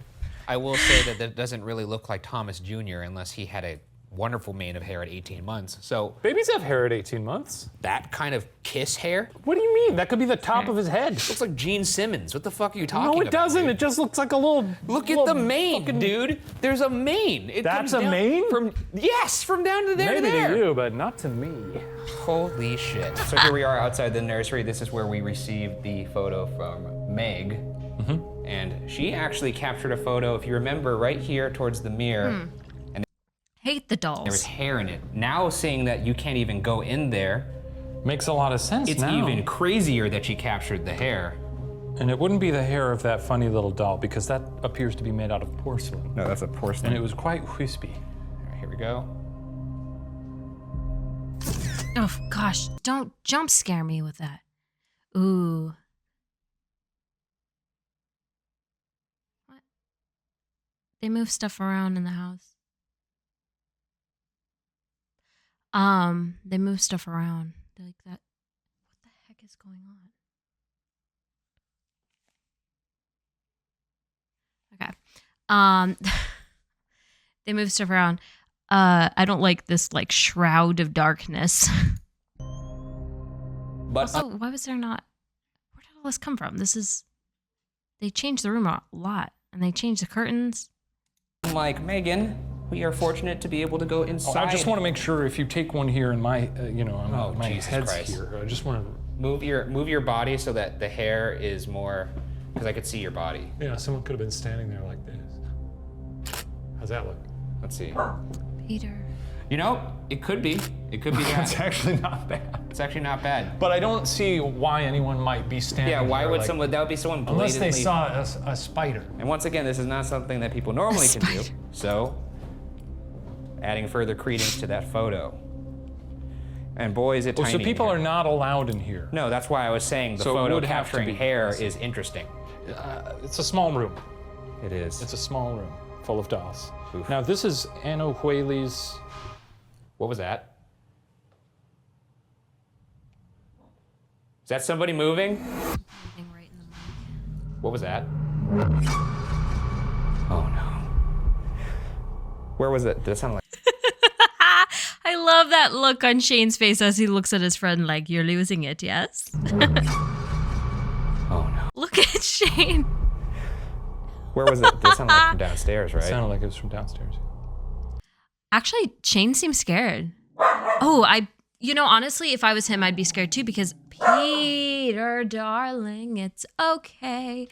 I will say that that doesn't really look like Thomas Jr. unless he had a wonderful mane of hair at 18 months. So babies have hair at 18 months. That kind of kiss hair? What do you mean? That could be the top of his head. It looks like Gene Simmons. What the fuck are you talking about? No, it doesn't. Dude? It just looks like a little... Look at the mane, dude. There's a mane. It That's comes a down mane? Yes, from down to there Maybe to there. to you, but not to me. Holy shit. So here we are outside the nursery. This is where we received the photo from Meg. Mm-hmm. And she actually captured a photo, if you remember, right here towards the mirror. And hate the dolls. there was hair in it. Now seeing that you can't even go in there. Makes a lot of sense It's now. even crazier that she captured the hair. And it wouldn't be the hair of that funny little doll because that appears to be made out of porcelain. No, that's a porcelain. And it was quite wispy. All right, here we go. Oh gosh, don't jump scare me with that. Ooh. What? They move stuff around in the house. They move stuff around. They're like that. What the heck is going on? Okay. They move stuff around. I don't like this like shroud of darkness. But also, why was there not? Where did all this come from? They changed the room a lot, and they changed the curtains. Unlike Megan, we are fortunate to be able to go inside. I just want to make sure if you take one here in my, my Jesus head's Christ. here. I just want to move your body so that the hair is more, because I could see your body. Yeah, someone could have been standing there like this. How's that look? Let's see. Peter. You know, it could be. It could be that. It's actually not bad. It's actually not bad. But I don't see why anyone might be standing Yeah, why there would like, someone, that would be someone blatantly. unless they saw a spider. And once again, this is not something that people normally can do. So, adding further credence to that photo. And boy, is it tiny. So people here. are not allowed in here. No, that's why I was saying the So it photo would have to capturing be- hair is interesting. It's a small room. It is. It's a small room full of dolls. Oof. Now this is Anna Whaley's. What was that? Is that somebody moving? Right in the mic. What was that? Oh no. Where was it? Did it sound like? I love that look on Shane's face as he looks at his friend like, you're losing it, yes? Oh no. Look at Shane. Where was it? Did it sound like from downstairs, right? It sounded like it was from downstairs. Actually, Shane seems scared. Oh, honestly, if I was him, I'd be scared too because Peter, darling, it's okay.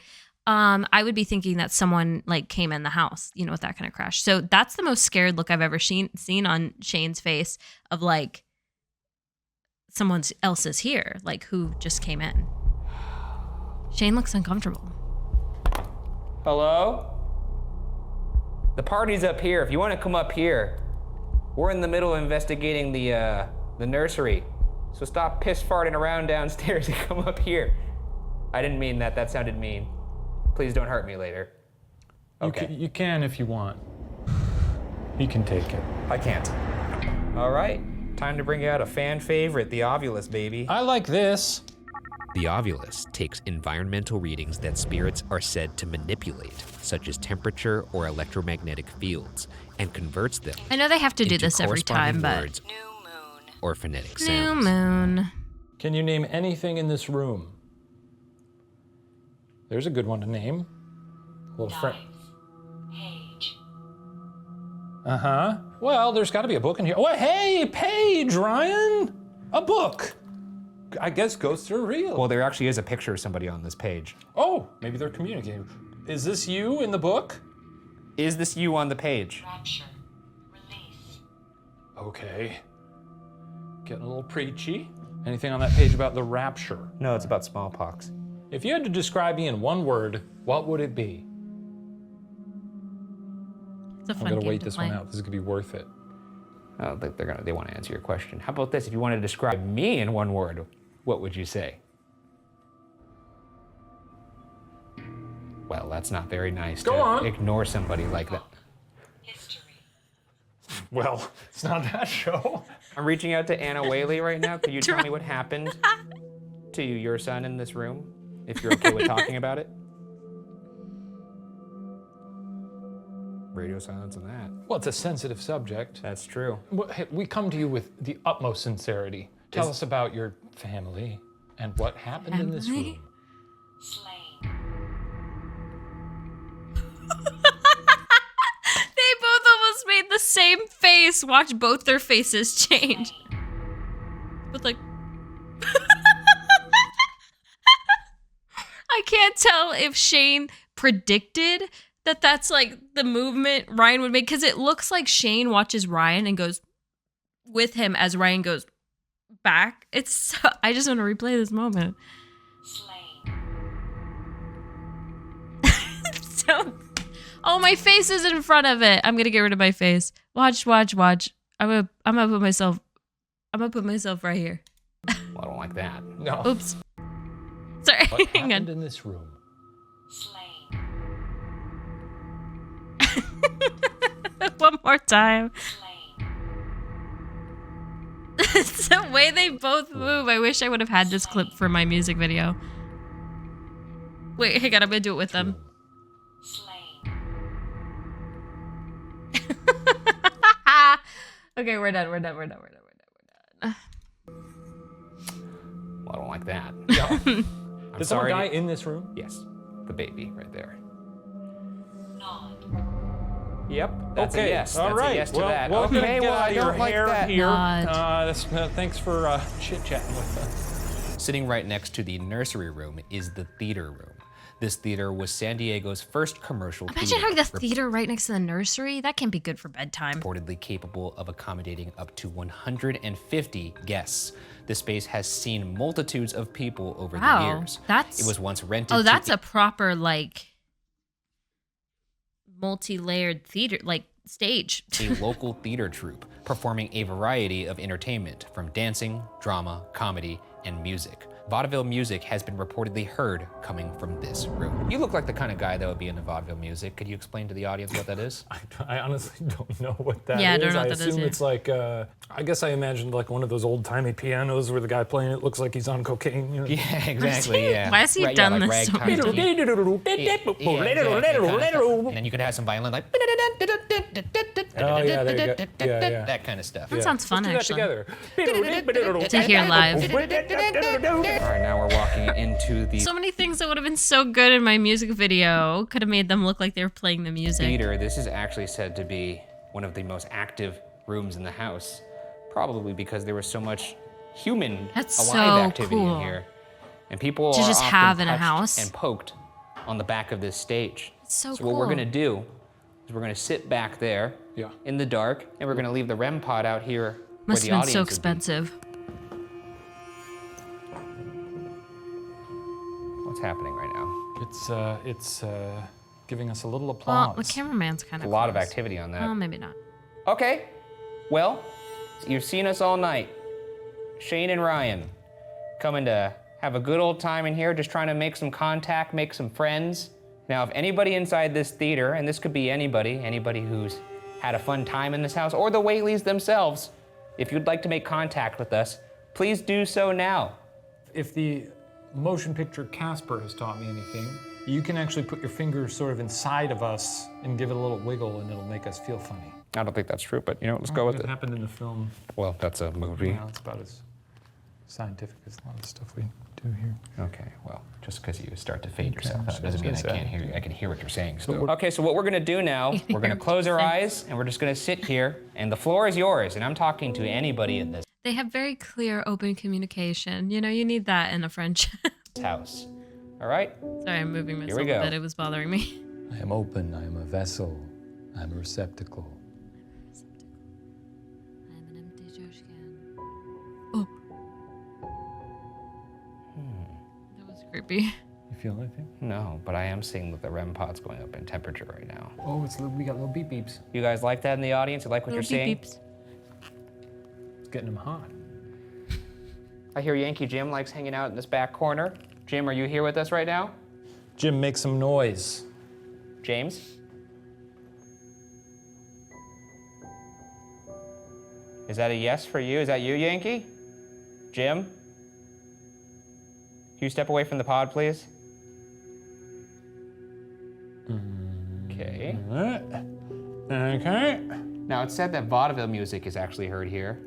I would be thinking that someone like came in the house, with that kind of crash. So that's the most scared look I've ever seen on Shane's face of like someone else is here, like who just came in. Shane looks uncomfortable. Hello? The party's up here. If you want to come up here, we're in the middle of investigating the nursery. So stop piss farting around downstairs and come up here. I didn't mean that. That sounded mean. Please don't hurt me later. Okay. You can if you want. You can take it. I can't. All right. Time to bring out a fan favorite, the Ovulus, baby. I like this. The Ovulus takes environmental readings that spirits are said to manipulate, such as temperature or electromagnetic fields, and converts them. I know they have to do into this every time, corresponding but words or phonetic new sounds. moon. Can you name anything in this room? There's a good one to name. A little friend. Page. Uh-huh. Well, there's got to be a book in here. Oh, hey, page, Ryan! A book! I guess ghosts are real. Well, there actually is a picture of somebody on this page. Oh, maybe they're communicating. Is this you in the book? Is this you on the page? Rapture. Release. Okay. Getting a little preachy. Anything on that page about the rapture? No, it's about smallpox. If you had to describe me in one word, what would it be? It's a I'm fun gonna game wait to this play. one out. This is gonna be worth it. Oh, they want to answer your question. How about this? If you wanted to describe me in one word, what would you say? Well, that's not very nice Go to on. ignore somebody like that. History. Well, it's not that show. I'm reaching out to Anna Whaley right now. Could you tell me what happened to your son in this room? If you're okay with talking about it. Radio silence on that. Well, it's a sensitive subject. That's true. Well, hey, we come to you with the utmost sincerity. Tell us about your family and what happened in this Family? room. Slain. They both almost made the same face. Watch both their faces change. But like, I can't tell if Shane predicted that that's like the movement Ryan would make, because it looks like Shane watches Ryan and goes with him as Ryan goes back. It's so, I just want to replay this moment. Slain. So, oh, my face is in front of it. I'm gonna get rid of my face. Watch. I'm gonna put myself right here. Well, I don't like that. No. Oops. Sorry. What Hang happened on. in this room? Slain. One more time. Slain. It's the way they both move. I wish I would have had this clip for my music video. Wait, hang on. I'm gonna do it with them. Slain. Okay, we're done. Well, I don't like that. No. I'm Did someone sorry. die in this room? Yes, the baby right there. Nod. Yep, that's Okay. a yes. All That's right. a yes to well, that. Welcome Okay, to well, I your don't like hair that. here. God. Thanks for chit-chatting with us. Sitting right next to the nursery room is the theater room. This theater was San Diego's first commercial Imagine theater, having the theater right next to the nursery. That can't be good for bedtime. reportedly capable of accommodating up to 150 guests. This space has seen multitudes of people over the Wow, years. that's- It was once rented. Oh, that's to a proper like multi-layered theater, like stage. a local theater troupe performing a variety of entertainment from dancing, drama, comedy, and music. Vaudeville music has been reportedly heard coming from this room. You look like the kind of guy that would be into vaudeville music. Could you explain to the audience what that is? I honestly don't know what that is. Yeah, I don't know what that is assume either. it's like, I guess I imagined like one of those old-timey pianos where the guy playing it looks like he's on cocaine. You know? Yeah, exactly, yeah. Why has he Right, done like this so ragtime many music. times? Yeah, exactly, kind of stuff. And then you could have some violin like Oh, yeah, there you go. Yeah. that kind of stuff. That sounds fun, Let's do actually. that together. To hear live. All right, now we're walking into the So many things that would have been so good in my music video could have made them look like they were playing the music. theater. This is actually said to be one of the most active rooms in the house, probably because there was so much human That's alive so activity cool. in here. And people To are just often have in a touched house. and poked on the back of this stage. It's so what we're cool. gonna do is we're gonna sit back there Yeah. in the dark, and we're gonna leave the REM pod out here Must where have the been so audience would be. expensive. What's happening right now? It's giving us a little Well, applause. the cameraman's kind A of lot of activity on that. Well, maybe not. Okay, well, you've seen us all night. Shane and Ryan coming to have a good old time in here, just trying to make some contact, make some friends. Now, if anybody inside this theater, and this could be anybody who's had a fun time in this house, or the Whaleys themselves, if you'd like to make contact with us, please do so now. If the motion picture Casper has taught me anything, you can actually put your fingers sort of inside of us and give it a little wiggle, and it'll make us feel funny. I don't think that's true, but let's go with It it. happened in the film. Well, that's a movie. Well, it's about as scientific as a lot of the stuff we do here. Okay, well, just because you start to fade Okay, yourself out doesn't mean I can't hear you. I can hear what you're saying still. Okay, so what we're gonna do now, we're gonna close our eyes and we're just gonna sit here, and the floor is yours, and I'm talking to anybody in this They have very clear, open communication. You need that in a friendship. house. All right? Sorry, I'm moving myself we go. a bit. It was bothering me. I am open, I am a vessel, I am a receptacle. I'm an empty trash can. Oh. That was creepy. You feel anything? No, but I am seeing that the REM pod's going up in temperature right now. Oh, we got little beep beeps. You guys like that in the audience? You like what Little you're seeing? beep beeps. It's getting them hot. I hear Yankee Jim likes hanging out in this back corner. Jim, are you here with us right now? Jim, make some noise. James? Is that a yes for you? Is that you, Yankee? Jim? Can you step away from the pod, please? Okay. Okay. Now, it's said that vaudeville music is actually heard here.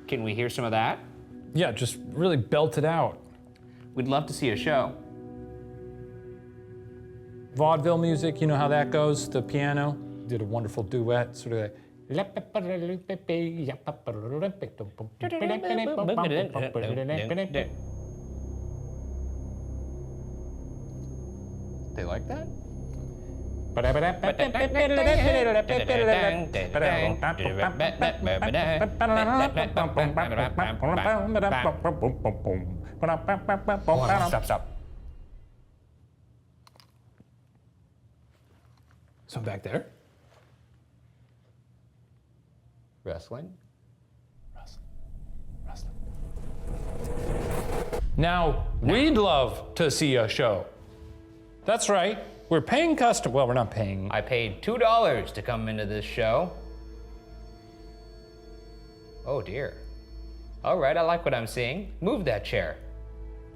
Can we hear some of that? Yeah, just really belt it out. We'd love to see a show. Vaudeville music, you know how that goes? The piano did a wonderful duet, sort of like. They like that? Stop. So back there? Wrestling? Wrestling. Now, we'd love to see a show. That's right. We're paying custom. Well, we're not paying. I paid $2 to come into this show. Oh dear. All right, I like what I'm seeing. Move that chair.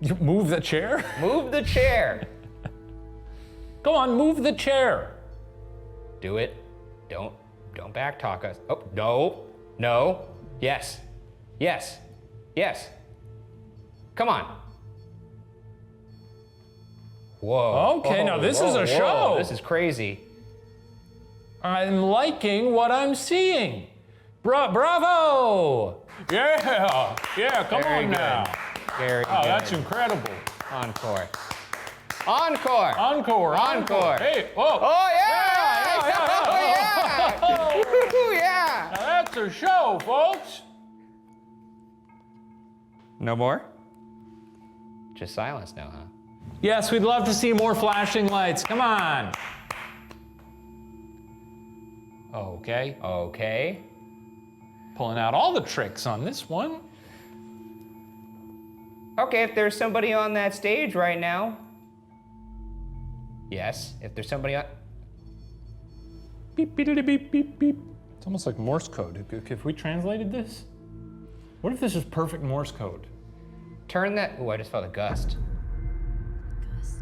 You move the chair? Move the chair. Go on, move the chair. Do it. Don't backtalk us. Oh, no. Yes. Come on. Whoa. Okay, now this is a show. This is crazy. I'm liking what I'm seeing. Bravo! Yeah, come Very on good. now. Very Oh, good. that's incredible. Encore. Encore. Hey, whoa. Oh, yeah! Woo, yeah! Now that's a show, folks. No more? Just silence now, huh? Yes, we'd love to see more flashing lights. Come on. Okay. Pulling out all the tricks on this one. Okay, if there's somebody on that stage right now. Yes, if there's somebody on. Beep, beep, beep, beep, beep. It's almost like Morse code. If we translated this, what if this is perfect Morse code? Turn that. Oh, I just felt a gust. Gust.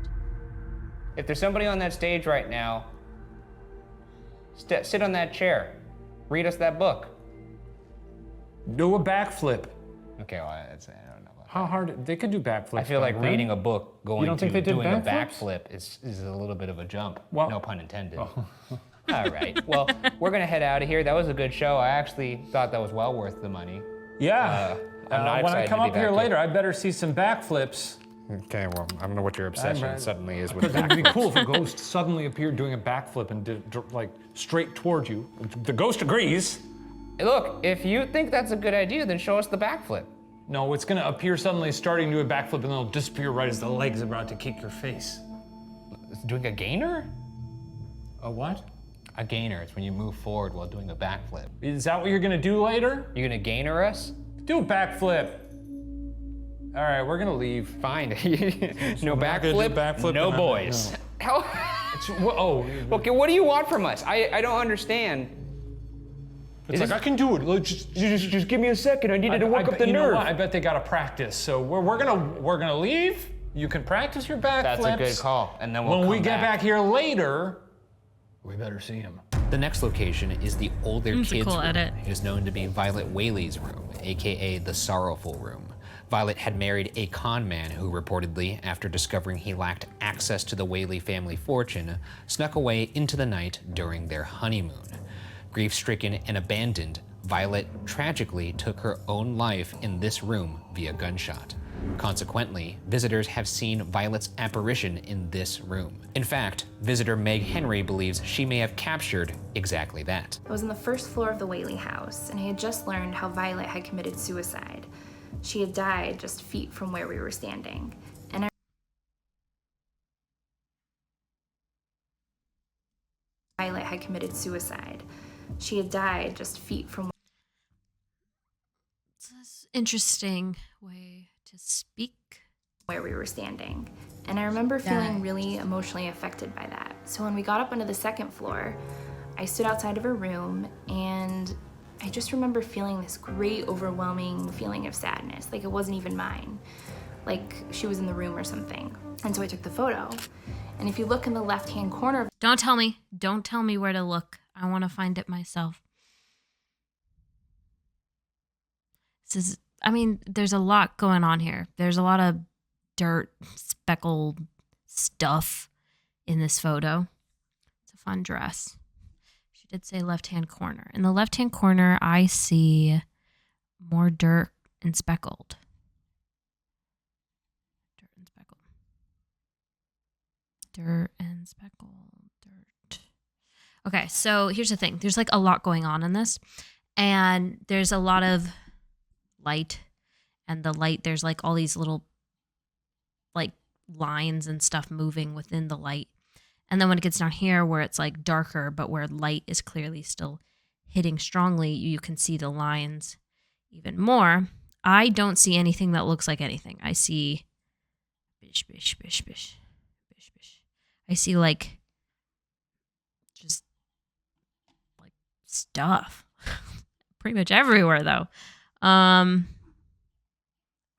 If there's somebody on that stage right now, sit on that chair. Read us that book. Do a backflip. Okay, well, I don't know. How hard? They could do backflips. I feel like reading a book going don't to think they did doing a backflips? backflip is a little bit of a jump. Well- No pun intended. All right. Well, we're gonna head out of here. That was a good show. I actually thought that was well worth the money. Yeah. I'm not when I excited come to be up here back later, I better see some backflips. Okay. Well, I don't know what your obsession suddenly is with Because it'd be cool if a ghost suddenly appeared doing a backflip and did like straight towards you. The ghost agrees. Look, if you think that's a good idea, then show us the backflip. No, it's gonna appear suddenly starting to do a backflip and then it'll disappear right as the leg's about to kick your face. Doing a gainer? A what? A gainer. It's when you move forward while doing a backflip. Is that what you're gonna do later? You gonna gainer us? Do a backflip. All right, we're gonna leave. Fine. No we're not gonna do backflip, backflip no and boys. no. How? Oh, Okay, what do you want from us? I don't understand. it's like, I can do it. Let's Just give me a second. I needed to work up the you know nerve. what? I bet they gotta practice. So we're gonna leave. You can practice your backflips. That's a good call. And then we'll When come we get back here later, we better see him. The next location is the older That's a kids' cool room. edit. It is known to be Violet Whaley's room, aka the Sorrowful Room. Violet had married a con man who reportedly, after discovering he lacked access to the Whaley family fortune, snuck away into the night during their honeymoon. Grief-stricken and abandoned, Violet tragically took her own life in this room via gunshot. Consequently, visitors have seen Violet's apparition in this room. In fact, visitor Meg Henry believes she may have captured exactly that. I was on the first floor of the Whaley house, and I had just learned how Violet had committed suicide. She had died just feet from where we were standing. And Violet had committed suicide. She had died just feet from It's an interesting way to speak. where we were standing. And I remember feeling really emotionally affected by that. So when we got up onto the second floor, I stood outside of her room, and I just remember feeling this great, overwhelming feeling of sadness. Like it wasn't even mine. Like she was in the room or something. And so I took the photo. And if you look in the left-hand corner of Don't tell me. Don't tell me where to look. I want to find it myself. This is, I mean, there's a lot going on here. There's a lot of dirt, speckled stuff in this photo. It's a fun dress. She did say left-hand corner. In the left-hand corner, I see more dirt and speckled. Dirt and speckled. Dirt and speckled. Dirt. Okay, so here's the thing. There's like a lot going on in this. And there's a lot of light. And the light, there's like all these little like lines and stuff moving within the light. And then when it gets down here where it's like darker, but where light is clearly still hitting strongly, you can see the lines even more. I don't see anything that looks like anything. I see bish, bish, bish, bish, bish, bish. I see like just like stuff pretty much everywhere though.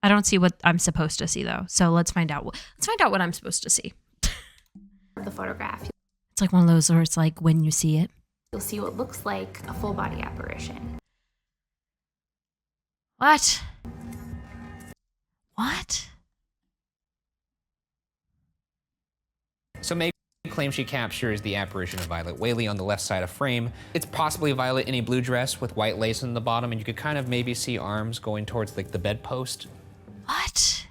I don't see what I'm supposed to see though. So let's find out. Let's find out what I'm supposed to see. the photograph, It's like one of those where it's like when you see it. you'll see what looks like a full body apparition. What? What? So Meg claims she captures the apparition of Violet Whaley on the left side of frame. It's possibly Violet in a blue dress with white lace on the bottom, and you could kind of maybe see arms going towards like the bedpost. What?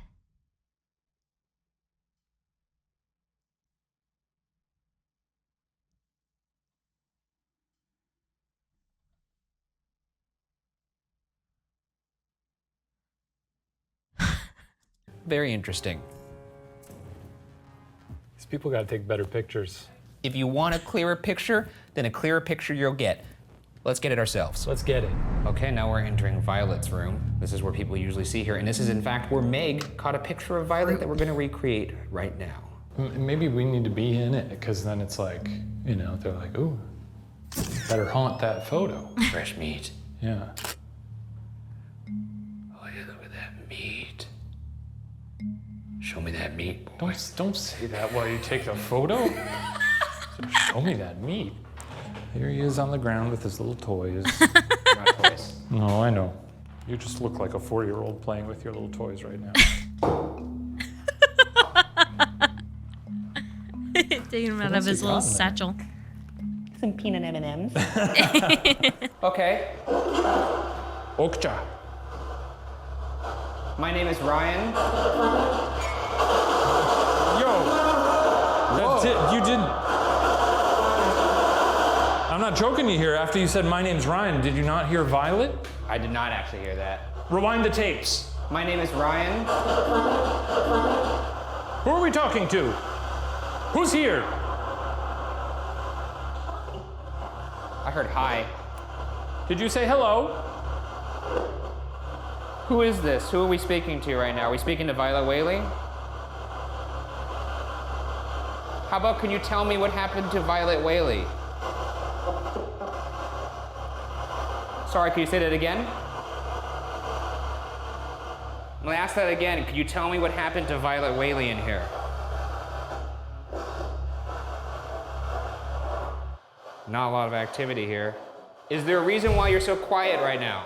Very interesting. These people gotta take better pictures. If you want a clearer picture, then a clearer picture you'll get. Let's get it ourselves. Let's get it. Okay, now we're entering Violet's room. This is where people usually see her, and this is in fact where Meg caught a picture of Violet that we're gonna recreate right now. Maybe we need to be in it, because then it's like, you know, they're like, ooh, better haunt that photo. Fresh meat. Yeah. Oh yeah, look at that meat. Show me that meat, boy. Don't say that while you take the photo. Show me that meat. Here he is on the ground with his little toys. Not toys. No, I know. You just look like a 4-year-old playing with your little toys right now. Taking him out of his little satchel. Some peanut M&Ms. Okay, Okja. my name is Ryan. Yo! That's it. You didn't. I'm not joking you here. After you said my name's Ryan, did you not hear Violet? I did not actually hear that. Rewind the tapes. My name is Ryan. Who are we talking to? Who's here? I heard hi. Did you say hello? Who is this? Who are we speaking to right now? Are we speaking to Violet Whaley? How about, can you tell me what happened to Violet Whaley? Sorry, can you say that again? I'm gonna ask that again. Could you tell me what happened to Violet Whaley in here? Not a lot of activity here. Is there a reason why you're so quiet right now?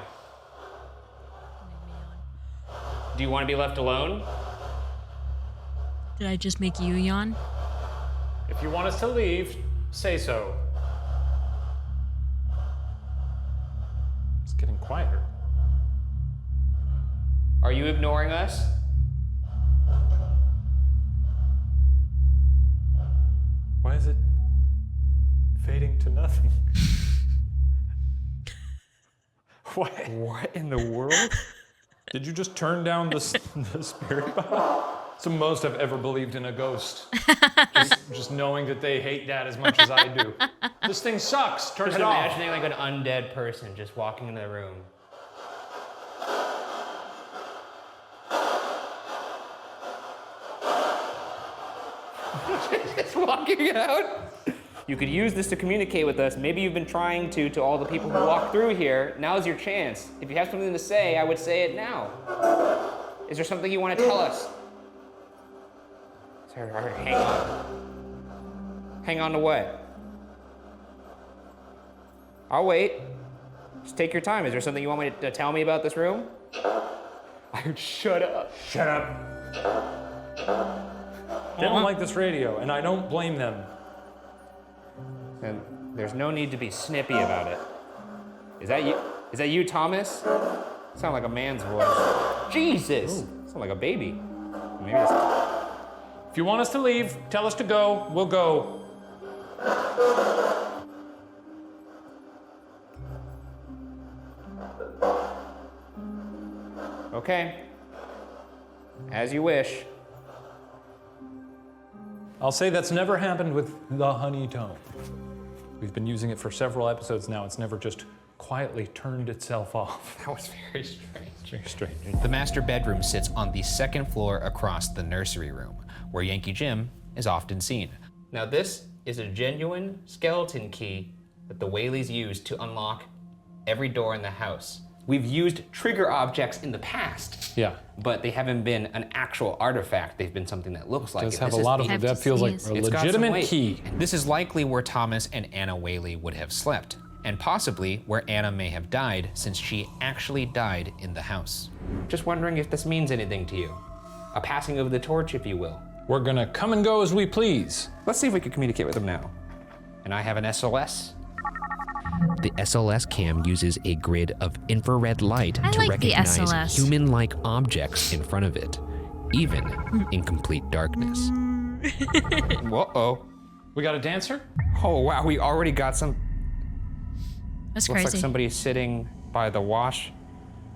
Do you want to be left alone? Did I just make you yawn? If you want us to leave, say so. It's getting quieter. Are you ignoring us? Why is it fading to nothing? What in the world? Did you just turn down the spirit box? It's the most I've ever believed in a ghost. just knowing that they hate Dad as much as I do. This thing sucks. Turn Just it off. imagining like an undead person just walking into the room. Just walking out. You could use this to communicate with us. Maybe you've been trying to all the people who walk through here. Now's your chance. If you have something to say, I would say it now. Is there something you want to tell us? Sorry, hang on. Hang on to what? I'll wait. Just take your time. Is there something you want me to tell me about this room? I heard shut up. Shut up. They don't like this radio, and I don't blame them. And there's no need to be snippy about it. Is that you? Is that you, Thomas? Sound like a man's voice. Jesus! Sound like a baby. Maybe it's... If you want us to leave, tell us to go, we'll go. Okay. As you wish. I'll say that's never happened with the honey tone. We've been using it for several episodes now. It's never just quietly turned itself off. That was very strange. Very strange. The master bedroom sits on the second floor across the nursery room, where Yankee Jim is often seen. Now this is a genuine skeleton key that the Whaleys used to unlock every door in the house. We've used trigger objects in the past. Yeah. But they haven't been an actual artifact. They've been something that looks like it. Does have a This is lot of the- that feels like a It's got some legitimate weight. key. This is likely where Thomas and Anna Whaley would have slept, and possibly where Anna may have died, since she actually died in the house. Just wondering if this means anything to you. A passing of the torch, if you will. We're gonna come and go as we please. Let's see if we can communicate with them now. And I have an SOS. The SLS cam uses a grid of infrared light I to like the recognize SLS. human-like objects in front of it, even in complete darkness. Whoa-oh. We got a dancer? Oh, wow, we already got some... That's Looks crazy. like somebody's sitting by the wash.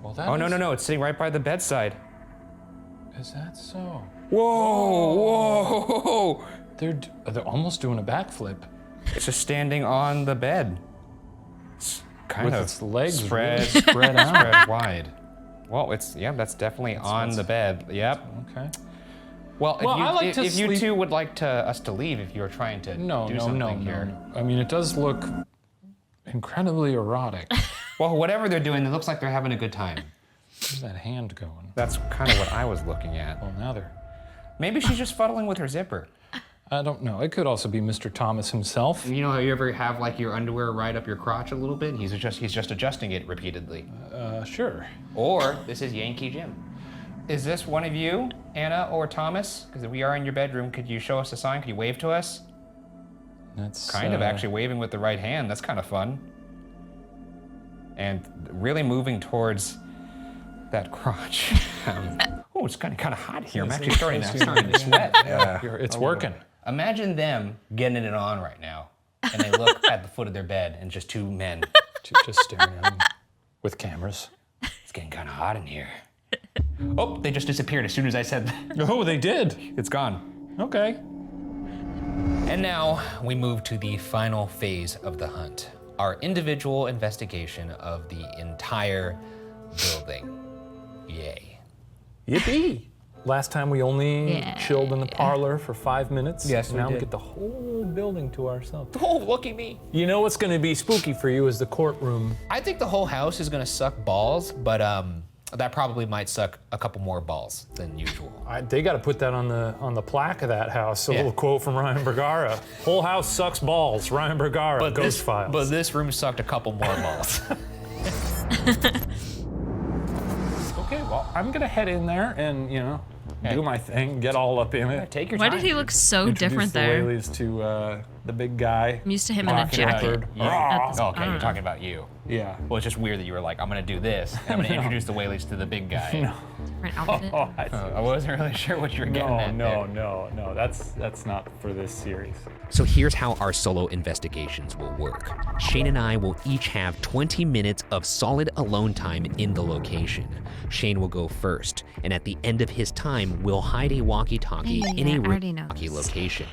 Well, that Oh, no, it's sitting right by the bedside. Is that so? Whoa! They're almost doing a backflip. It's just standing on the bed. It's kind With of its legs spread, really spread out. spread wide. Well, that's definitely on the bed. Yep. Okay. Well, Well, I like to if you sleep- two would like us to leave, if you were trying to do something here. No. I mean, it does look incredibly erotic. Well, whatever they're doing, it looks like they're having a good time. Where's that hand going? That's kind of what I was looking at. Well, now they're... Maybe she's just fuddling with her zipper. I don't know. It could also be Mr. Thomas himself. You know how you ever have like your underwear right up your crotch a little bit? He's just adjusting it repeatedly. Sure. Or this is Yankee Jim. Is this one of you, Anna or Thomas? Because we are in your bedroom. Could you show us a sign? Could you wave to us? That's Kind of actually waving with the right hand. That's kind of fun. And really moving towards that crotch. Oh, it's kind of hot here. I'm actually starting to sweat. It's working. Imagine them getting it on right now, and they look at the foot of their bed, and just two men. Just staring at him with cameras. It's getting kind of hot in here. Oh, they just disappeared as soon as I said that. Oh, they did. It's gone. Okay. And now we move to the final phase of the hunt, our individual investigation of the entire building. Yay. Yippee! Last time we only chilled in the parlor for 5 minutes. Yes, we now we did. get the whole building to ourselves. Oh, look at me. You know what's gonna be spooky for you is the courtroom. I think the whole house is gonna suck balls, but that probably might suck a couple more balls than usual. They got to put that on the plaque of that house. A Yeah. little quote from Ryan Bergara. Whole house sucks balls. Ryan Bergara. Ghost Files. But this room sucked a couple more balls. Okay, well, I'm gonna head in there and do my thing, get all up in it. Take your Why time. did he look so Introduce different the there? Whaleys to the big guy. I'm used to him in a Pocket jacket. leopard. At this- I Okay, don't you're know. talking about you. Yeah. Well, it's just weird that you were like, I'm gonna do this, and I'm gonna introduce the Whaleys to the big guy. Different outfit. I wasn't really sure what you were getting at there. No. That's not for this series. So here's how our solo investigations will work. Shane and I will each have 20 minutes of solid alone time in the location. Shane will go first, and at the end of his time, we'll hide a walkie-talkie in Yeah, a I already know walkie this. location.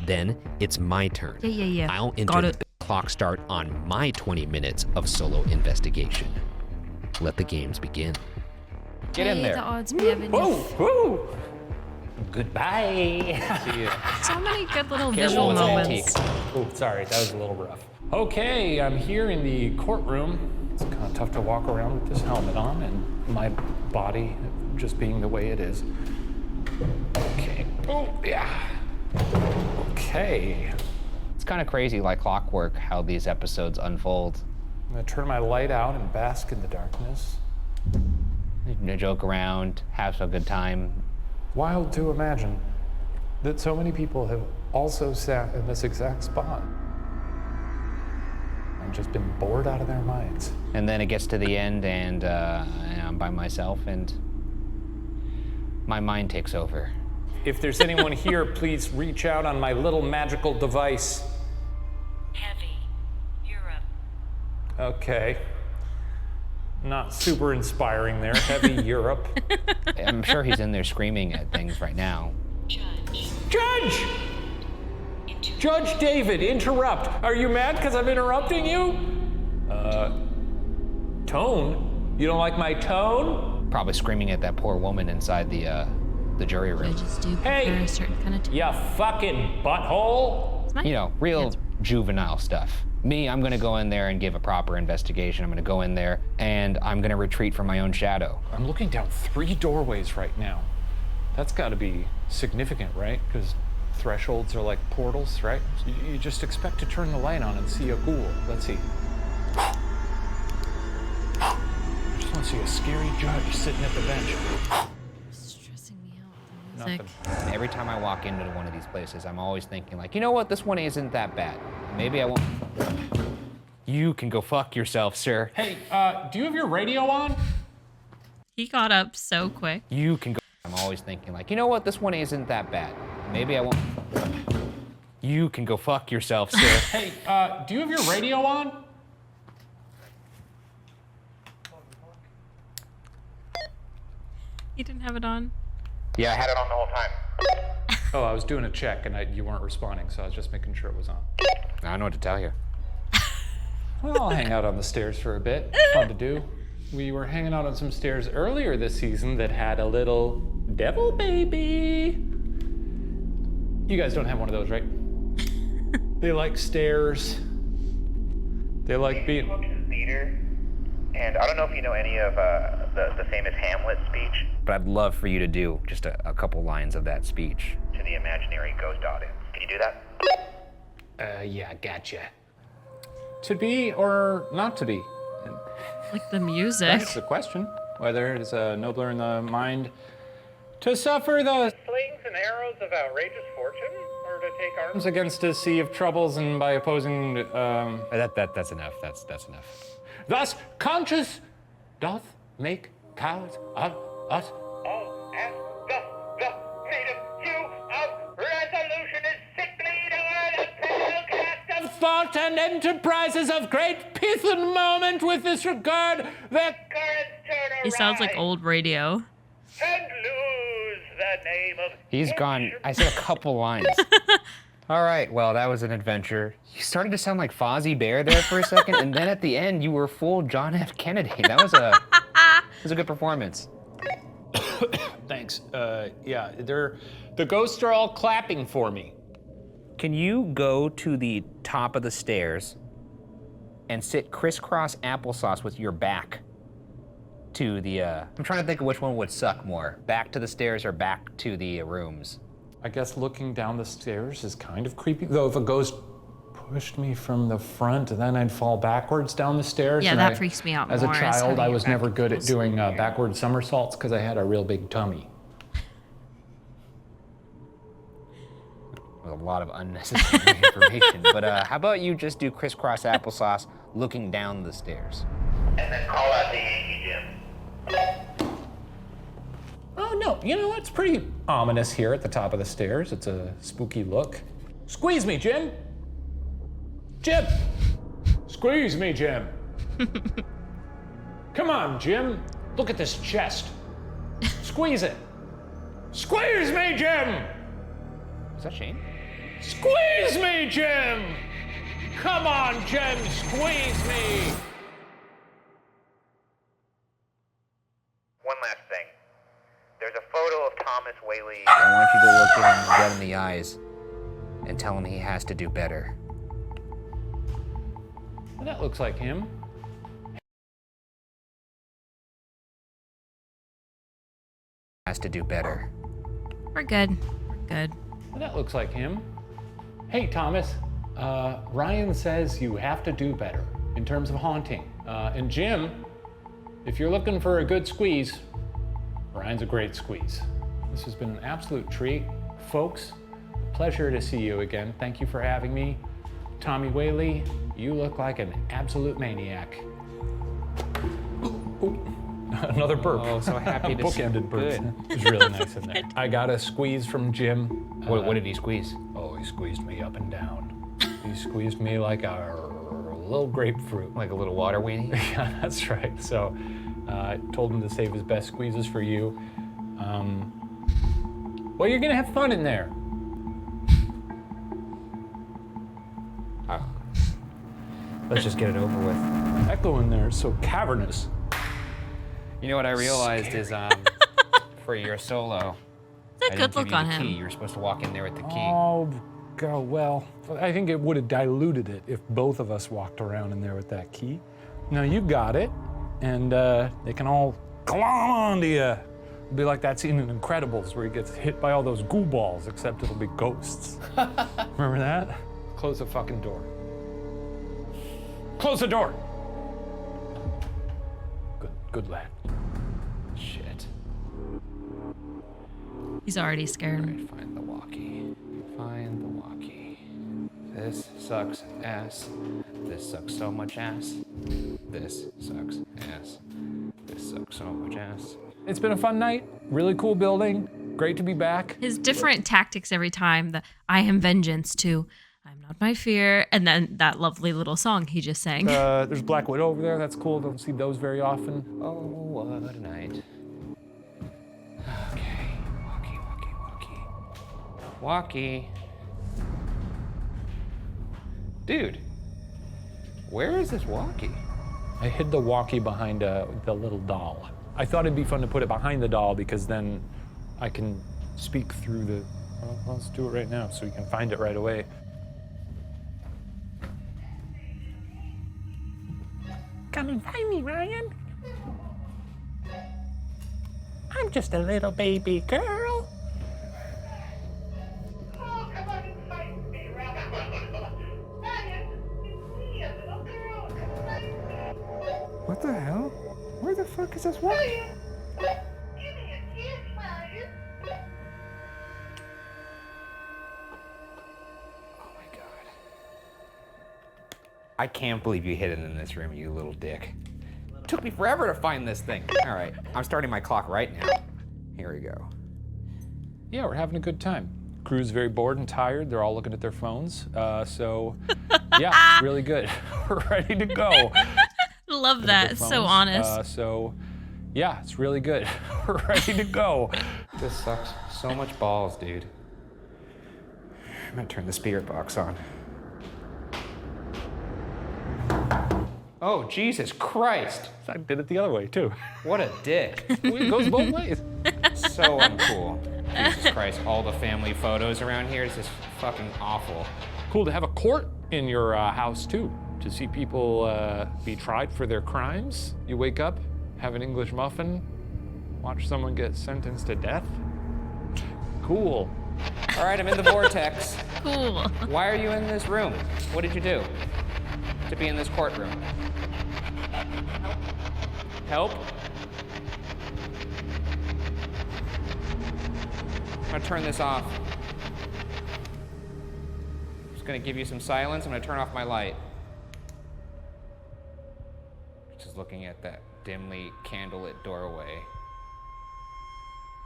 Then it's my turn. Yeah. I'll enter Got the it. clock start on my 20 minutes of solo investigation. Let the games begin. Get in May there. the odds be ever Woo! Goodbye. See you. So many good little Careful visual with moments. antique. Oh, sorry, that was a little rough. Okay, I'm here in the courtroom. It's kind of tough to walk around with this helmet on and my body just being the way it is. Okay. Oh, yeah. Okay. It's kind of crazy, like clockwork, how these episodes unfold. I'm gonna turn my light out and bask in the darkness. You joke around, have some good time. Wild to imagine that so many people have also sat in this exact spot and just been bored out of their minds. And then it gets to the end, and I'm by myself, and my mind takes over. If there's anyone here, please reach out on my little magical device. Heavy. Europe. Okay. Not super inspiring there. Heavy Europe. I'm sure he's in there screaming at things right now. Judge. Judge! Judge David, interrupt. Are you mad because I'm interrupting you? Tone? You don't like my tone? Probably screaming at that poor woman inside the jury room. Judges do Hey! prefer a certain kind of tone. Ya fucking butthole! It's mine. You know, real Yeah, it's- juvenile stuff. Me, I'm gonna go in there and give a proper investigation. I'm gonna go in there and I'm gonna retreat from my own shadow. I'm looking down 3 doorways right now. That's gotta be significant, right? Because thresholds are like portals, right? You just expect to turn the light on and see a ghoul. Let's see. I just want to see a scary judge sitting at the bench. Stressing me out with the music. Nothing. And every time I walk into one of these places, I'm always thinking like, you know what, this one isn't that bad. Maybe I won't. You can go fuck yourself, sir. Hey, do you have your radio on? He got up so quick. You can go. I'm always thinking like, you know what, this one isn't that bad. Maybe I won't. You can go fuck yourself, sir. Hey, do you have your radio on? He didn't have it on. Yeah, I had it on the whole time. Oh, I was doing a check and you weren't responding, so I was just making sure it was on. I don't know what to tell you. Well, I'll hang out on the stairs for a bit. Fun to do. We were hanging out on some stairs earlier this season that had a little devil baby. You guys don't have one of those, right? They like stairs. They like being. Theater, and I don't know if you know any of the famous Hamlet speech But I'd love for you to do just a couple lines of that speech. to the imaginary ghost audience. Can you do that? Yeah, gotcha. To be or not to be? Like the music. That's the question. Whether it is nobler in the mind to suffer the slings and arrows of outrageous fortune, or to take arms against a sea of troubles and by opposing. That's enough. That's enough. Thus, conscience doth make cowards of us. Oh, and the native hue of resolution is sickly to the pale cast of Thought and enterprises of great pith and moment with this regard that currents turn He sounds like awry old radio. and lose the name of He's gone. I said a couple lines. All right, well, that was an adventure. You started to sound like Fozzie Bear there for a second, and then at the end, you were full John F. Kennedy. That was a good performance. Thanks. Yeah, the ghosts are all clapping for me. Can you go to the top of the stairs and sit crisscross applesauce with your back to the, I'm trying to think of which one would suck more, back to the stairs or back to the rooms. I guess looking down the stairs is kind of creepy, though if a ghost pushed me from the front, then I'd fall backwards down the stairs. Yeah, and that freaks me out As a more, is child, having I your was back never good at against doing backward somersaults because I had a real big tummy. With a lot of unnecessary information, but how about you just do crisscross applesauce looking down the stairs? And then call out the Yankee Jim. Oh no, you know, it's pretty ominous here at the top of the stairs. It's a spooky look. Squeeze me, Jim! Jim! Squeeze me, Jim! Come on, Jim. Look at this chest. Squeeze it. Squeeze me, Jim! Is that Shane? Squeeze me, Jim! Come on, Jim, squeeze me! One last thing. There's a photo of Thomas Whaley. I want you to look him dead in the eyes and tell him he has to do better. Well, that looks like him. Has to do better. We're good. We're good. Well, that looks like him. Hey, Thomas. Ryan says you have to do better in terms of haunting. And Jim, if you're looking for a good squeeze, Ryan's a great squeeze. This has been an absolute treat. Folks, a pleasure to see you again. Thank you for having me. Tommy Whaley, you look like an absolute maniac. Another burp. Oh, so happy to see you. Bookended burp. It was really nice in there. I got a squeeze from Jim. What did he squeeze? Oh, he squeezed me up and down. He squeezed me like a little grapefruit. Like a little water weenie? Yeah, that's right. So I told him to save his best squeezes for you. Well, you're gonna have fun in there. Let's just get it over with. Echo in there is so cavernous. You know what I realized is for your solo, It's a I good didn't look give you on the him. key. You were supposed to walk in there with the key. Oh, God, well, I think it would have diluted it if both of us walked around in there with that key. Now you got it, and they can all climb onto you. It'll be like that scene in Incredibles where he gets hit by all those goo balls, except it'll be ghosts. Remember that? Close the fucking door. Close the door! Good lad. Shit. He's already scared. All right, find the walkie. Find the walkie. This sucks ass. This sucks so much ass. This sucks ass. This sucks so much ass. It's been a fun night. Really cool building. Great to be back. His different tactics every time. The I am vengeance to I'm not my fear. And then that lovely little song he just sang. There's Black Widow over there. That's cool. Don't see those very often. Oh, what a night. Okay. Walkie. Dude, where is this walkie? I hid the walkie behind the little doll. I thought it'd be fun to put it behind the doll because then I can speak through the... Well, let's do it right now so you can find it right away. Come and find me, Ryan. I'm just a little baby girl. Oh, come on and find me, Ryan. Ryan, it's me, a little girl. Come and find me. What the hell? Where the fuck is this walkie? Ryan, give me a kiss, Ryan. Oh my god. I can't believe you hid it in this room, you little dick. It took me forever to find this thing. All right, I'm starting my clock right now. Here we go. Yeah, we're having a good time. Crew's very bored and tired. They're all looking at their phones. So, yeah, really good. We're ready to go. Love that. It's so honest. So, yeah, it's really good. We're ready to go. This sucks so much balls, dude. I'm gonna turn the spirit box on. Oh, Jesus Christ. I did it the other way, too. What a dick. It goes both ways. So uncool. Jesus Christ, all the family photos around here is just fucking awful. Cool to have a court in your house, too, to see people be tried for their crimes. You wake up, have an English muffin, watch someone get sentenced to death. Cool. All right, I'm in the vortex. Cool. Why are you in this room? What did you do to be in this courtroom? Help? I'm gonna turn this off. Just gonna give you some silence. I'm gonna turn off my light. Just looking at that dimly candlelit doorway.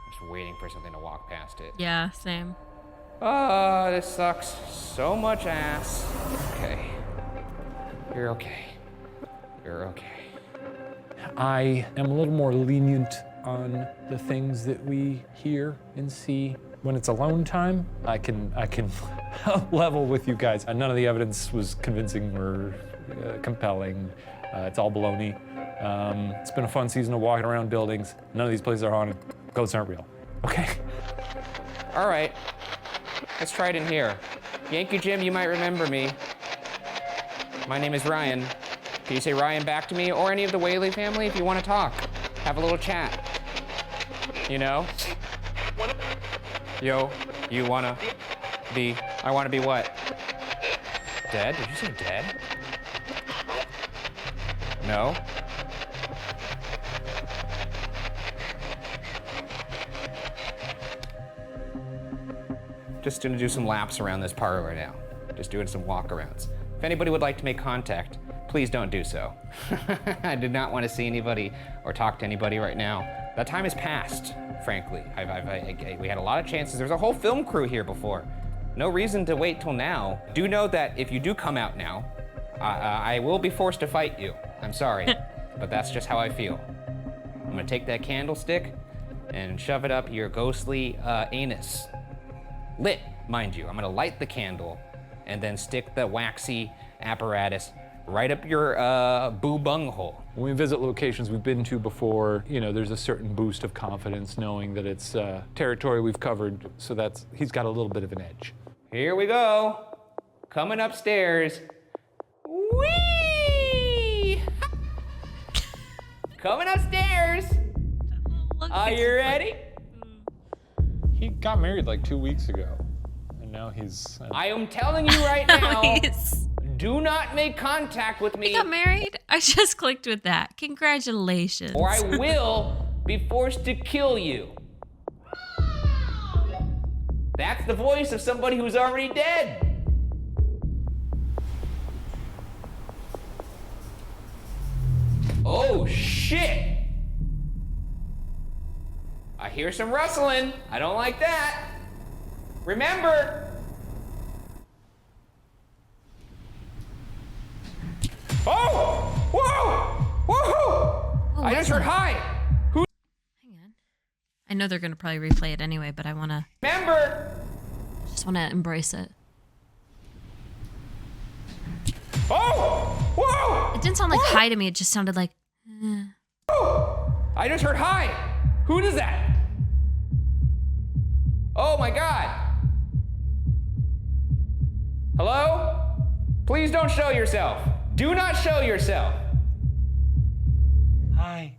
Just waiting for something to walk past it. Yeah, same. Oh, this sucks so much ass. Okay. You're okay. You're okay. I am a little more lenient on the things that we hear and see. When it's alone time, I can level with you guys. None of the evidence was convincing or compelling. It's all baloney. It's been a fun season of walking around buildings. None of these places are haunted. Ghosts aren't real. Okay. All right. Let's try it in here. Yankee Jim, you might remember me. My name is Ryan. Can you say Ryan back to me, or any of the Whaley family if you want to talk? Have a little chat. You know? Yo, you wanna be, I wanna be what? Dead? Did you say dead? No? Just gonna do some laps around this parlor now. Just doing some walkarounds. If anybody would like to make contact, please don't do so. I did not want to see anybody or talk to anybody right now. That time has passed, frankly. We had a lot of chances. There's a whole film crew here before. No reason to wait till now. Do know that if you do come out now, I will be forced to fight you. I'm sorry, but that's just how I feel. I'm gonna take that candlestick and shove it up your ghostly anus. Lit, mind you. I'm gonna light the candle and then stick the waxy apparatus right up your boo bung hole. When we visit locations we've been to before, you know, there's a certain boost of confidence knowing that it's territory we've covered, so he's got a little bit of an edge. Here we go. Coming upstairs. Whee! Coming upstairs. Are you ready? He got married like 2 weeks ago, and now he's... I am telling you right now, Nice. do not make contact with me. He got married? I just clicked with that. Congratulations. Or I will be forced to kill you. That's the voice of somebody who's already dead. Oh, shit. I hear some rustling. I don't like that. Remember. Oh! Whoa! Whoa! Oh, I just heard hi. Who? Hang on. I know they're gonna probably replay it anyway, but I Remember. just wanna embrace it. Oh! Whoa! It didn't sound like hi to me. It just sounded like. I just heard hi. Who is that? Oh my God. Hello? Please don't show yourself. Do not show yourself. Hi.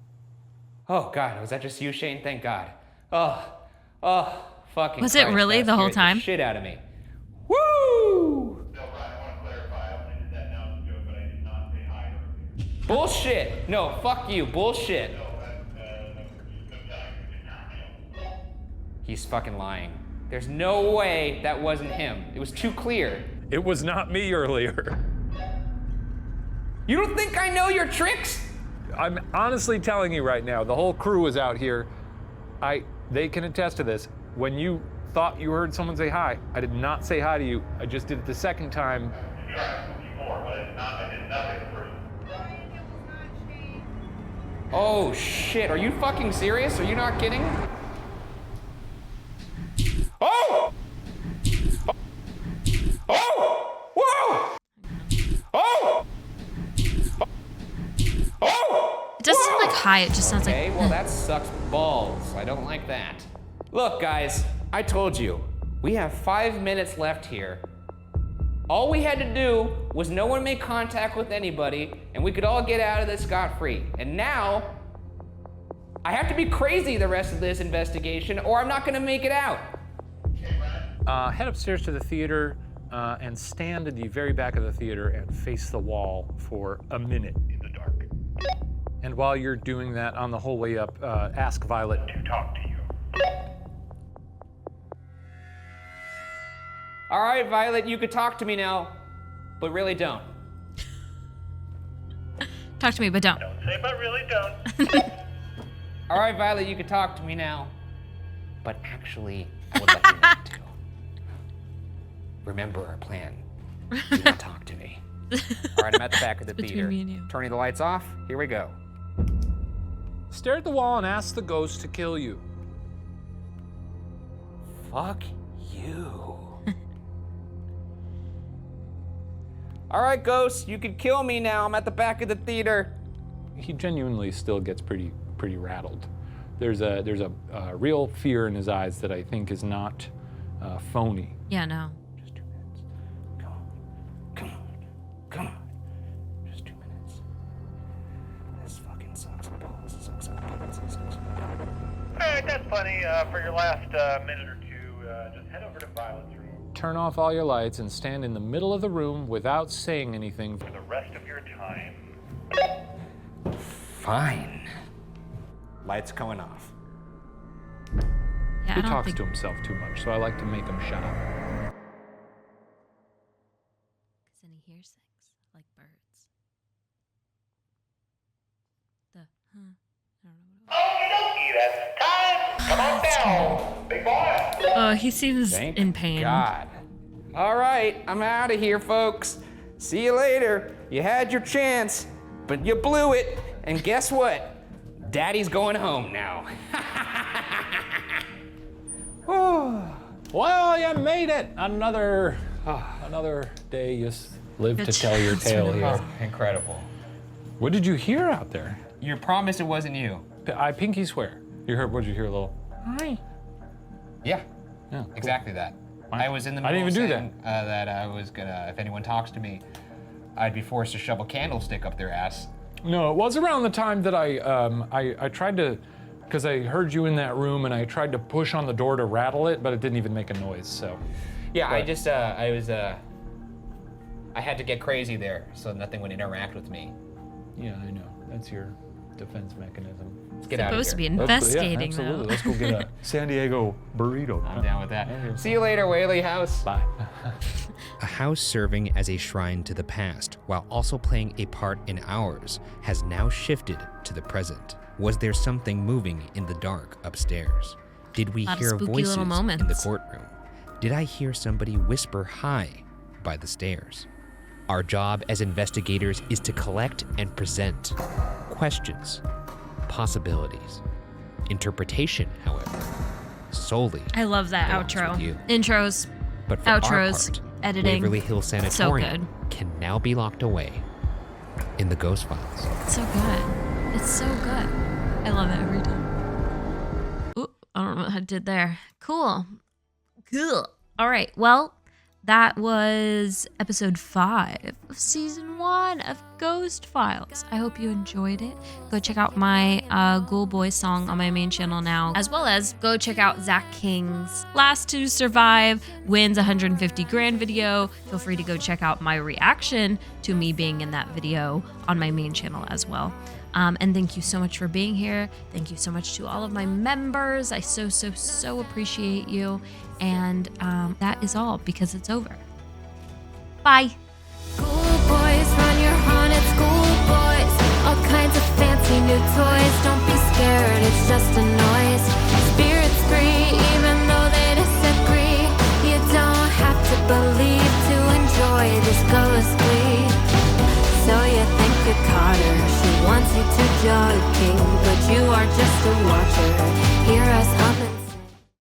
Oh God, was that just you, Shane? Thank God. Fucking Was it Christ, really that the whole scared time? Shit out of me. Woo! No, Brian, I want to clarify. I only did that now as a joke, but I did not say hi earlier. Bullshit. No, fuck you. Bullshit. He's fucking lying. There's no way that wasn't him. It was too clear. It was not me earlier. You don't think I know your tricks? I'm honestly telling you right now, the whole crew is out here. They can attest to this. When you thought you heard someone say hi, I did not say hi to you. I just did it the second time. Oh shit, are you fucking serious? Are you not kidding? Oh! high. It just sounds like. Okay, well that sucks balls. I don't like that. Look, guys, I told you, we have 5 minutes left here. All we had to do was no one make contact with anybody, and we could all get out of this scot-free. And now, I have to be crazy the rest of this investigation, or I'm not gonna make it out. Head upstairs to the theater and stand in the very back of the theater and face the wall for a minute in the dark. And while you're doing that, on the whole way up, ask Violet to talk to you. All right, Violet, you could talk to me now, but really don't. Talk to me, but don't. Don't say but really don't. All right, Violet, you could talk to me now, but actually, I would like you not to. Remember our plan. Do not talk to me. All right, I'm at the back of the Between theater. me and you. Turning the lights off, here we go. Stare at the wall and ask the ghost to kill you. Fuck you. All right, ghost, you can kill me now. I'm at the back of the theater. He genuinely still gets pretty rattled. There's a real fear in his eyes that I think is not phony. Yeah, no. Just 2 minutes. Come on. Just 2 minutes. This fucking sucks balls. Sucks balls. Alright, that's plenty. For your last minute or two, just head over to Violet's room Turn off all your lights and stand in the middle of the room without saying anything. for the rest of your time. Fine. Lights going off. Yeah, He I don't talks think. to himself too much, so I like to make him shut up. Because then he hears things like birds. The I don't know. Okie dokie, that's time. Come on down, big boy. Oh, he seems Thank in pain. God. All right, I'm out of here, folks. See you later. You had your chance, but you blew it. And guess what? Daddy's going home now. Well, you made it. Another day. You live to tell your tale here. Incredible. What did you hear out there? You promised it wasn't you. I pinky swear. You heard? What did you hear? A little. Hi. Yeah, Yeah. Cool. exactly that. I was in the I middle didn't of even saying that I was gonna, if anyone talks to me, I'd be forced to shove a candlestick up their ass. No, it was around the time that I tried to, because I heard you in that room and I tried to push on the door to rattle it, but it didn't even make a noise. So. Yeah, But- I had to get crazy there so nothing would interact with me. Yeah, I know. That's your defense mechanism. Let's get out of Supposed to here. be investigating yeah, absolutely. though. Let's go get a San Diego burrito. I'm down with that. Okay. See you later, Whaley House. Bye. A house serving as a shrine to the past while also playing a part in ours has now shifted to the present. Was there something moving in the dark upstairs? Did we Lot of hear spooky voices little in the moments. courtroom? Did I hear somebody whisper hi by the stairs? Our job as investigators is to collect and present questions, possibilities. Interpretation, however, solely I love that belongs outro. with you. Intros, But for our outros, part, editing. Waverly Hill So Sanatorium good. can now be locked away in the ghost files. It's so good. It's so good. I love it every time. Ooh, I don't know what I did there. Cool. Cool. All right. Well, that was episode 5 of season 1 of Ghost Files. I hope you enjoyed it. Go check out my Ghoul Boy song on my main channel now, as well as go check out Zach King's Last to Survive wins 150 grand video. Feel free to go check out my reaction to me being in that video on my main channel as well. And thank you so much for being here. Thank you so much to all of my members. I so appreciate you. And that is all because it's over. Bye. School boys, run your haunted school boys. All kinds of fancy new toys. Don't be scared, it's just a noise. Spirits free, even though they disagree. You don't have to believe to enjoy this ghost glee. So you think you caught her, she wants you to jogging, but you are just a watcher. Hear us humming.